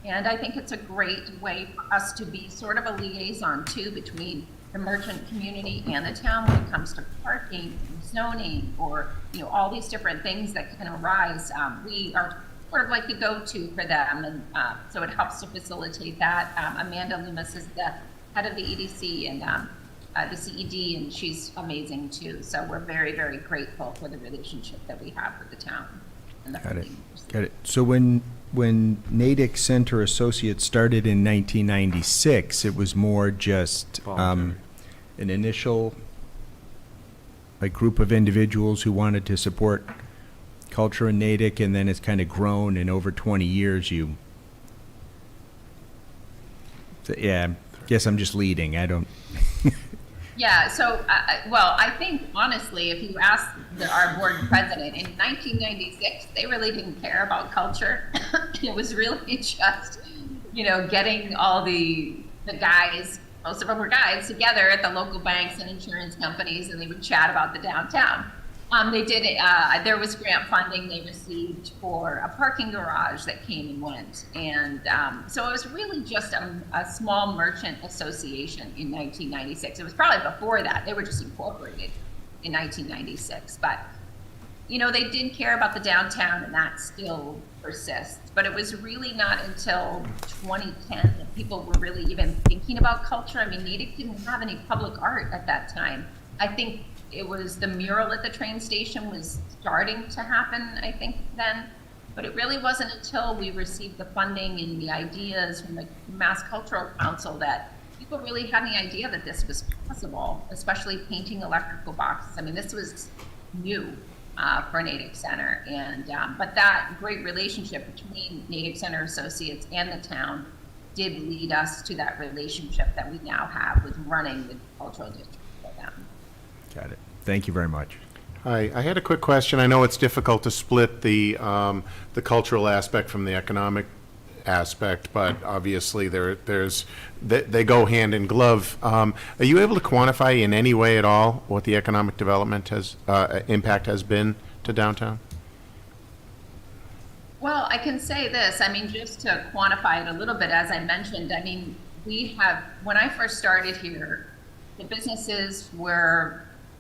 And I think it's a great way for us to be sort of a liaison too between the merchant community and the town when it comes to parking, zoning, or all these different things that can arise. We are sort of like the go-to for them, and so it helps to facilitate that. Amanda Loomis is the head of the EDC and the CED, and she's amazing too. So we're very, very grateful for the relationship that we have with the town. And the Got it. So when Natick Center Associates started in 1996, it was more just an initial group of individuals who wanted to support culture in Natick, and then it's kind of grown, and over 20 years yeah, I guess I'm just leading. I don't. Yeah, so, well, I think, honestly, if you ask our board president, in 1996, they really didn't care about culture. It was really just, getting all the guys, most of them were guys, together at the local banks and insurance companies, and they would chat about the downtown. They did, there was grant funding they received for a parking garage that came and went. And so it was really just a small merchant association in 1996. It was probably before that. They were just incorporated in 1996. But, you know, they did care about the downtown, and that still persists. But it was really not until 2010 that people were really even thinking about culture. I mean, Natick didn't have any public art at that time. I think it was the mural at the train station was starting to happen, I think, then. But it really wasn't until we received the funding and the ideas from the Mass Cultural Council that people really had any idea that this was possible, especially painting electrical boxes. I mean, this was new for Natick Center. And but that great relationship between Natick Center Associates and the town did lead us to that relationship that we now have with running the cultural district for them. Got it. Thank you very much. Hi, I had a quick question. I know it's difficult to split the cultural aspect from the economic aspect, but obviously they go hand in glove. Are you able to quantify in any way at all what the economic development impact has been to downtown? Well, I can say this, I mean, just to quantify it a little bit, as I mentioned, I mean, when I first started here, the businesses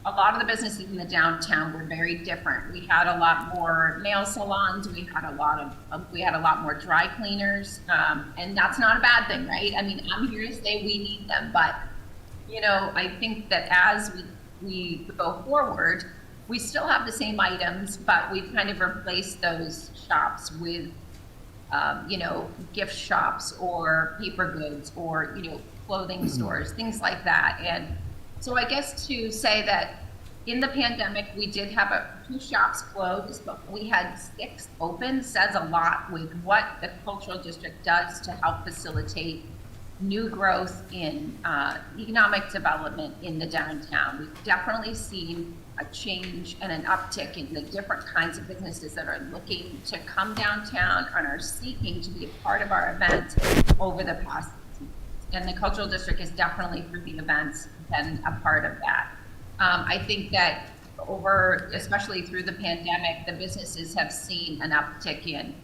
a lot of the businesses in the downtown were very different. We had a lot more nail salons, we had a lot more dry cleaners, and that's not a bad thing, right? I mean, I'm here to say we need them, but, you know, I think that as we go forward, we still have the same items, but we've kind of replaced those shops with, you know, gift shops or paper goods or, you know, clothing stores, things like that. And so I guess to say that in the pandemic, we did have 2 shops closed, but we had 6 open, says a lot with what the cultural district does to help facilitate new growth in economic development in the downtown. We've definitely seen a change and an uptick in the different kinds of businesses that are looking to come downtown and are seeking to be a part of our event over the past. And the cultural district is definitely, through the events, been a part of that. I think that especially through the pandemic, the businesses have seen an uptick in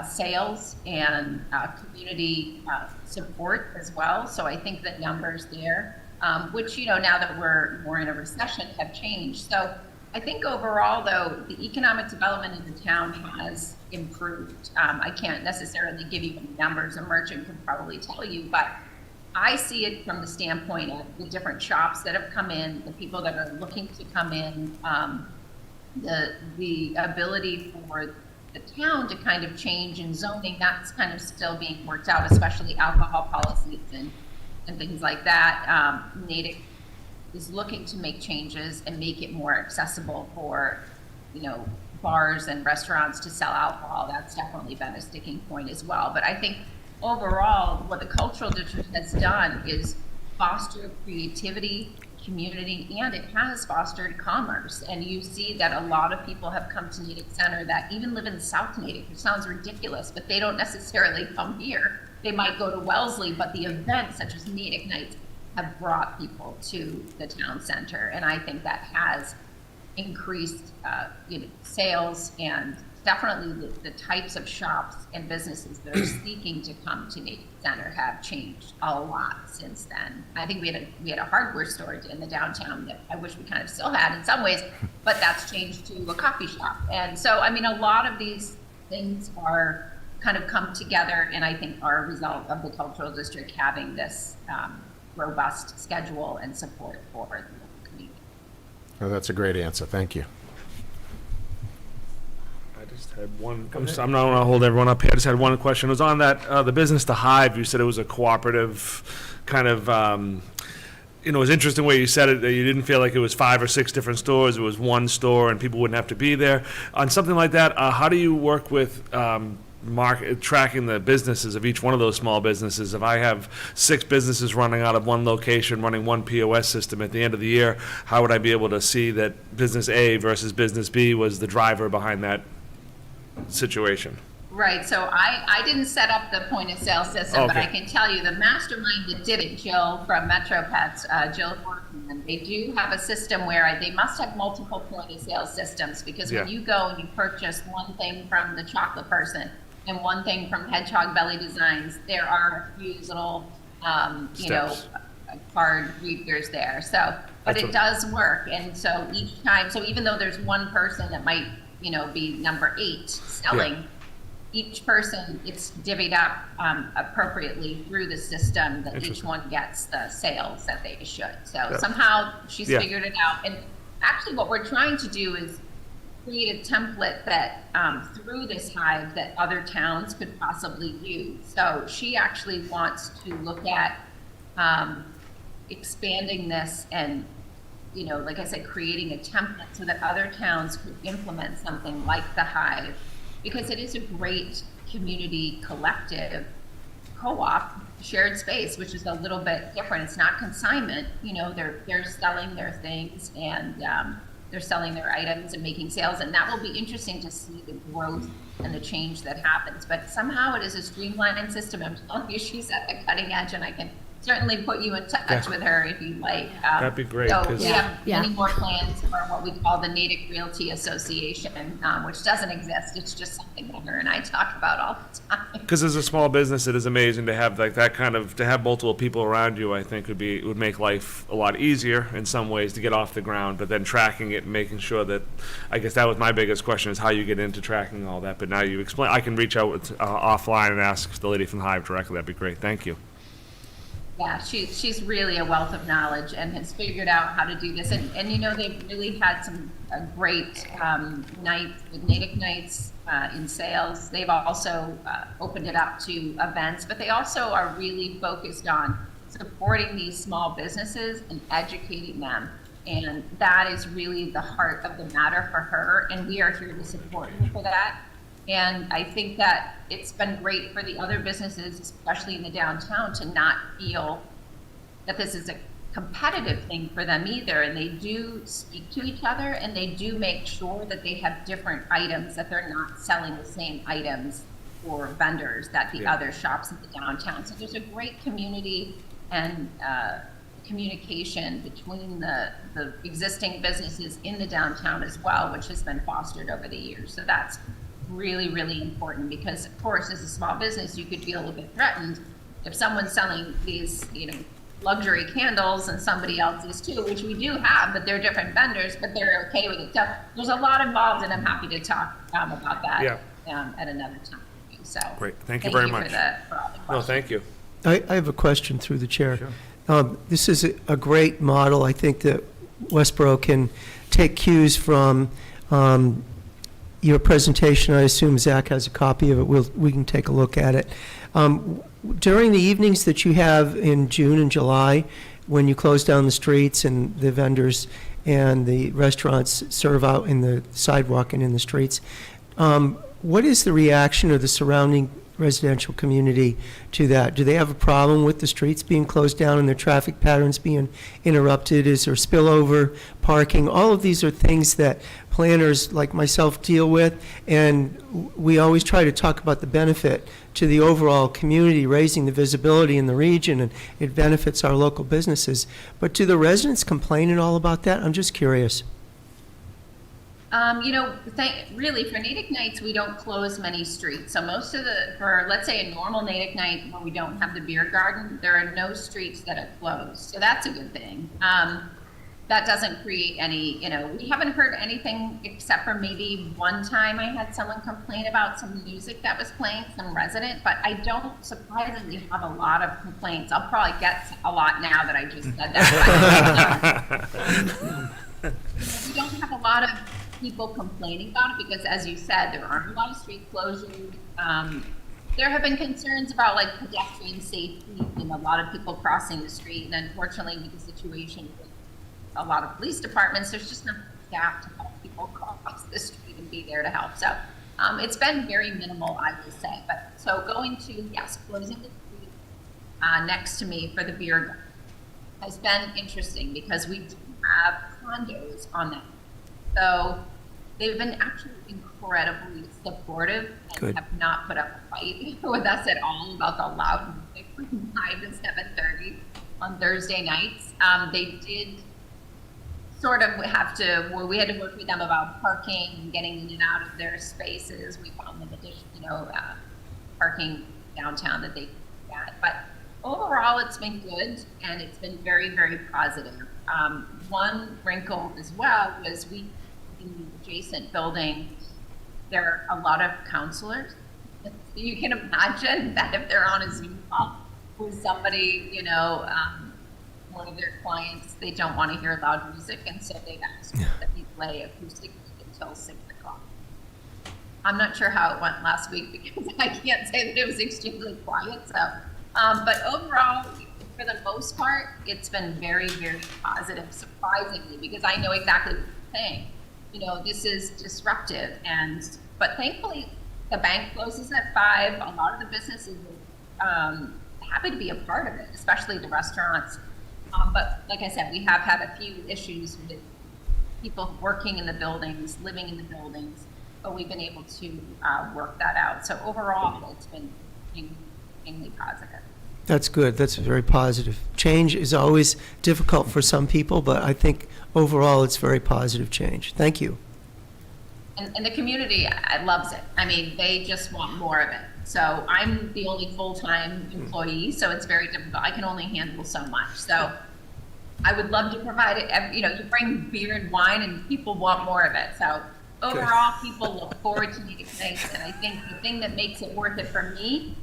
sales and community support as well. So I think the numbers there, which, you know, now that we're more in a recession, have changed. So I think overall, though, the economic development in the town has improved. I can't necessarily give you any numbers. A merchant could probably tell you, but I see it from the standpoint of the different shops that have come in, the people that are looking to come in, the ability for the town to kind of change in zoning. That's kind of still being worked out, especially alcohol policies and things like that. Natick is looking to make changes and make it more accessible for, you know, bars and restaurants to sell alcohol. That's definitely been a sticking point as well. But I think overall, what the cultural district has done is foster creativity, community, and it has fostered commerce. And you see that a lot of people have come to Natick Center that even live in South Natick, which sounds ridiculous, but they don't necessarily come here. They might go to Wellesley, but the events such as Natick Nights have brought people to the town center. And I think that has increased you know, sales, and definitely the types of shops and businesses that are seeking to come to Natick Center have changed a lot since then. I think we had a hardware store in the downtown that I wish we kind of still had in some ways, but that's changed to a coffee shop. And so, I mean, a lot of these things are kind of come together, and I think are a result of the cultural district having this robust schedule and support for the local community. Oh, that's a great answer. Thank you. I just had one, I'm not gonna hold everyone up here, I just had one question. It was on that, the business to Hive, you said it was a cooperative kind of, you know, it was interesting the way you said it, that you didn't feel like it was 5 or 6 different stores, it was one store and people wouldn't have to be there. On something like that, how do you work with, tracking the businesses of each one of those small businesses? If I have 6 businesses running out of one location, running one POS system at the end of the year, how would I be able to see that business A versus business B was the driver behind that situation? Right, so I didn't set up the point of sale system, but I Okay. can tell you the mastermind that did it, Jill from Metro Pets, Jill Horton, they do have a system where they must have multiple point of sale systems, because when Yeah. you go and you purchase one thing from the chocolate person and one thing from Hedgehog Belly Designs, there are a few little, Steps. card readers there, so, but That's it what- does work, and so each time, so even though there's one person that might, be number 8 selling, each person, it's divvied up appropriately through the system that each Interesting. one gets the sales that they should. So Yeah. somehow she's Yeah. figured it out. And actually what we're trying to do is create a template that through this hive that other towns could possibly use. So she actually wants to look at expanding this and, like I said, creating a template so that other towns could implement something like the hive, because it is a great community collective co-op shared space, which is a little bit different. It's not consignment, they're selling their things, and they're selling their items and making sales, and that will be interesting to see the growth and the change that happens. But somehow it is a streamlined system. I'm telling you, she's at the cutting edge, and I can certainly put you in touch with her if you'd like. That'd be great, So 'cause- we have Yeah. many more plans for what we call the Natick Realty Association, which doesn't exist. It's just something that her and I talk about all the time. Because as a small business, it is amazing to have like that kind of, to have multiple people around you, I think would make life a lot easier in some ways to get off the ground, but then tracking it and making sure that, I guess that was my biggest question, is how you get into tracking all that. But now you explain, I can reach out offline and ask the lady from the Hive directly. That'd be great. Thank you. Yeah, she's really a wealth of knowledge and has figured out how to do this. And they've really had some great nights with Natick Nights in sales. They've also opened it up to events, but they also are really focused on supporting these small businesses and educating them. And that is really the heart of the matter for her, and we are here to support her for that. And I think that it's been great for the other businesses, especially in the downtown, to not feel that this is a competitive thing for them either. And they do speak to each other, and they do make sure that they have different items, that they're not selling the same items for vendors that the Yeah. other shops in the downtown. So there's a great community and communication between the existing businesses in the downtown as well, which has been fostered over the years. So that's really, really important, because of course, as a small business, you could feel a little bit threatened if someone's selling these, luxury candles and somebody else is too, which we do have, but they're different vendors, but they're okay with it. So there's a lot involved, and I'm happy to talk about that at another time. So Great. Thank you very much. for all the questions. No, thank you. I have a question through the chair. Sure. This is a great model. I think that Westborough can take cues from your presentation. I assume Zach has a copy of it. We can take a look at it. During the evenings that you have in June and July, when you close down the streets and the vendors and the restaurants serve out in the sidewalk and in the streets, what is the reaction of the surrounding residential community to that? Do they have a problem with the streets being closed down and their traffic patterns being interrupted? Is there spillover parking? All of these are things that planners like myself deal with, and we always try to talk about the benefit to the overall community, raising the visibility in the region, and it benefits our local businesses. But do the residents complain at all about that? I'm just curious. Really, for Natick Nights, we don't close many streets. So most of for let's say a normal Natick Night where we don't have the beer garden, there are no streets that are closed. So that's a good thing. That doesn't create any, we haven't heard anything except for maybe one time I had someone complain about some music that was playing, some resident, but I don't surprisingly have a lot of complaints. I'll probably get a lot now that I just said that. We don't have a lot of people complaining about it because, as you said, there aren't a lot of street closures. There have been concerns about like pedestrian safety and a lot of people crossing the street, and unfortunately with the situation with a lot of police departments, there's just not staff to help people cross the street and be there to help. So it's been very minimal, I will say. But so going to, yes, closing the street next to me for the beer garden has been interesting because we do have condos on that. So They've been actually incredibly supportive and Good. have not put up a fight with us at all about the loud music from 5 to 7:30 on Thursday nights. They did sort of have to, well, we had to work with them about parking and getting in and out of their spaces. We found them parking downtown that they could get. But overall, it's been good, and it's been very, very positive. One wrinkle as well was in the adjacent building, there are a lot of counselors. You can imagine that if they're on a Zoom call with somebody, one of their clients, they don't want to hear loud music, and so they've asked that we play acoustic until 6 o'clock. I'm not sure how it went last week because I can't say that it was extremely quiet. So, but overall, for the most part, it's been very, very positive, surprisingly, because I know exactly what you're saying. This is disruptive, but thankfully, the bank closes at 5. A lot of the businesses are happy to be a part of it, especially the restaurants. But like I said, we have had a few issues with people working in the buildings, living in the buildings, but we've been able to work that out. So overall, it's been extremely positive. That's good. That's very positive. Change is always difficult for some people, but I think overall it's very positive change. Thank you. And the community loves it. I mean, they just want more of it. So I'm the only full-time employee, so it's very difficult. I can only handle so much. So I would love to provide it. You bring beer and wine, and people want more of it. So overall, people look forward to meeting things. And I think the thing that makes it worth it for me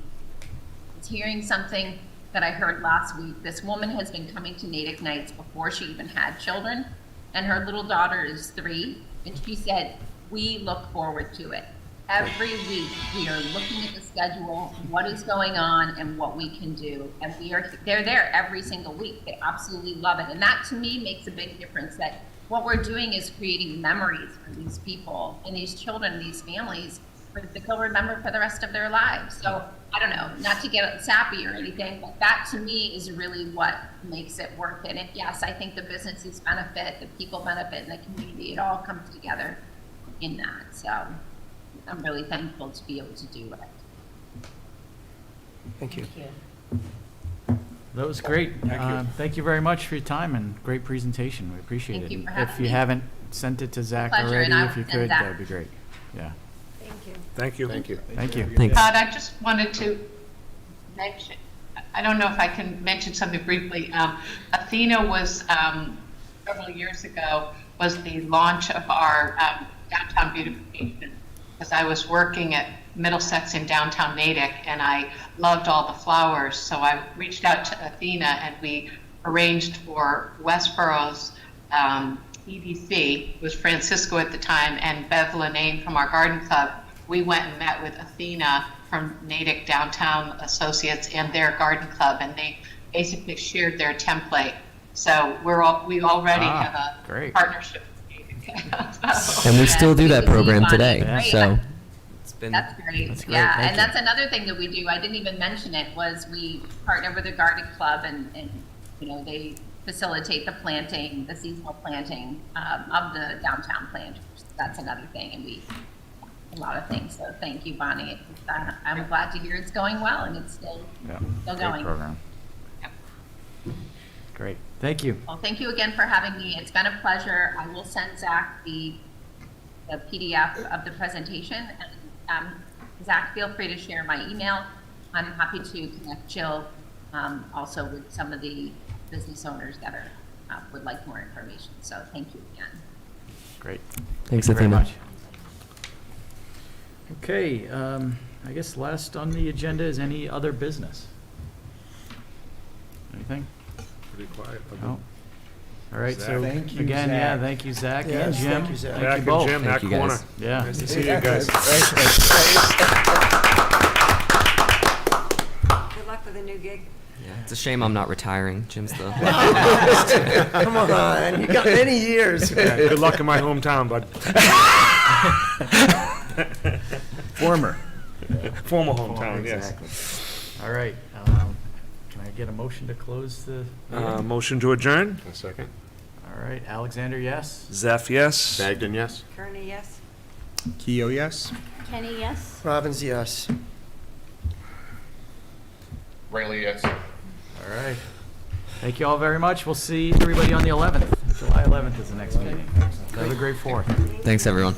is hearing something that I heard last week. This woman has been coming to Natick Nights before she even had children, and her little daughter is 3, and she said, "We look forward to it. Every week we are looking at the schedule, what is going on and what we can do." And they're there every single week. They absolutely love it. And that to me makes a big difference, that what we're doing is creating memories for these people and these children, these families, that they'll remember for the rest of their lives. So I don't know, not to get sappy or anything, but that to me is really what makes it worth it. And yes, I think the businesses benefit, the people benefit, and the community, it all comes together in that. So I'm really thankful to be able to do it. Thank you. That was great. Thank you very much for your time and great presentation. We appreciate Thank it. you for And having if you me. haven't sent it to Zach pleasure, already, and I if you will send could, Zach. that would be great. Yeah. Thank you. Thank you. Thank you. Thank you. Thanks. Todd, I just wanted to mention, I don't know if I can mention something briefly. Athena was, several years ago, was the launch of our downtown beautification, because I was working at Middlesex in downtown Natick, and I loved all the flowers. So I reached out to Athena, and we arranged for Westborough's EDC, was Francisco at the time, and Bev Linane from our garden club. We went and met with Athena from Natick Downtown Associates and their garden club, and they basically shared their template. So we already have a great. partnership with Natick. And we still do that program today. Great. So It's been That's great. That's great. Yeah, Thank and you. that's another thing that we do. I didn't even mention it, was we partner with the garden club, and they facilitate the planting, the seasonal planting of the downtown planters. That's another thing, and a lot of things. So thank you, Bonnie. I'm glad to hear it's going well, and it's still Yeah. still Great going. program. Great. Thank you. Well, thank you again for having me. It's been a pleasure. I will send Zach the PDF of the presentation. And Zach, feel free to share my email. I'm happy to connect Jill also with some of the business owners that would like more information. So thank you again. Great. thanks, Thank you very Athena. much. Okay, I guess last on the agenda is any other business? Anything? Pretty quiet. No? All right, so Thank you, again, yeah, Zach. thank you, Zach and Yes, Jim. thank you, Zach. Thank Back you in both. Jim, that Thank you, corner. guys. Yeah. Nice to see you guys. Good luck with the new gig. It's a shame I'm not retiring. Jim's the. Come on, you got many years. Good luck in my hometown, bud. Former. Former hometown, yes. Exactly. All right, can I get a motion to close the meeting? Motion to adjourn? A second. All right, Alexander, yes? Zeph, yes. Bagden, yes? Kearney, yes? Keo, yes? Kenny, yes? Robbins, yes. Rayleigh, yes. All right. Thank you all very much. We'll see everybody on the 11th. July 11th is the next meeting. Have a great 4th. Thanks, everyone.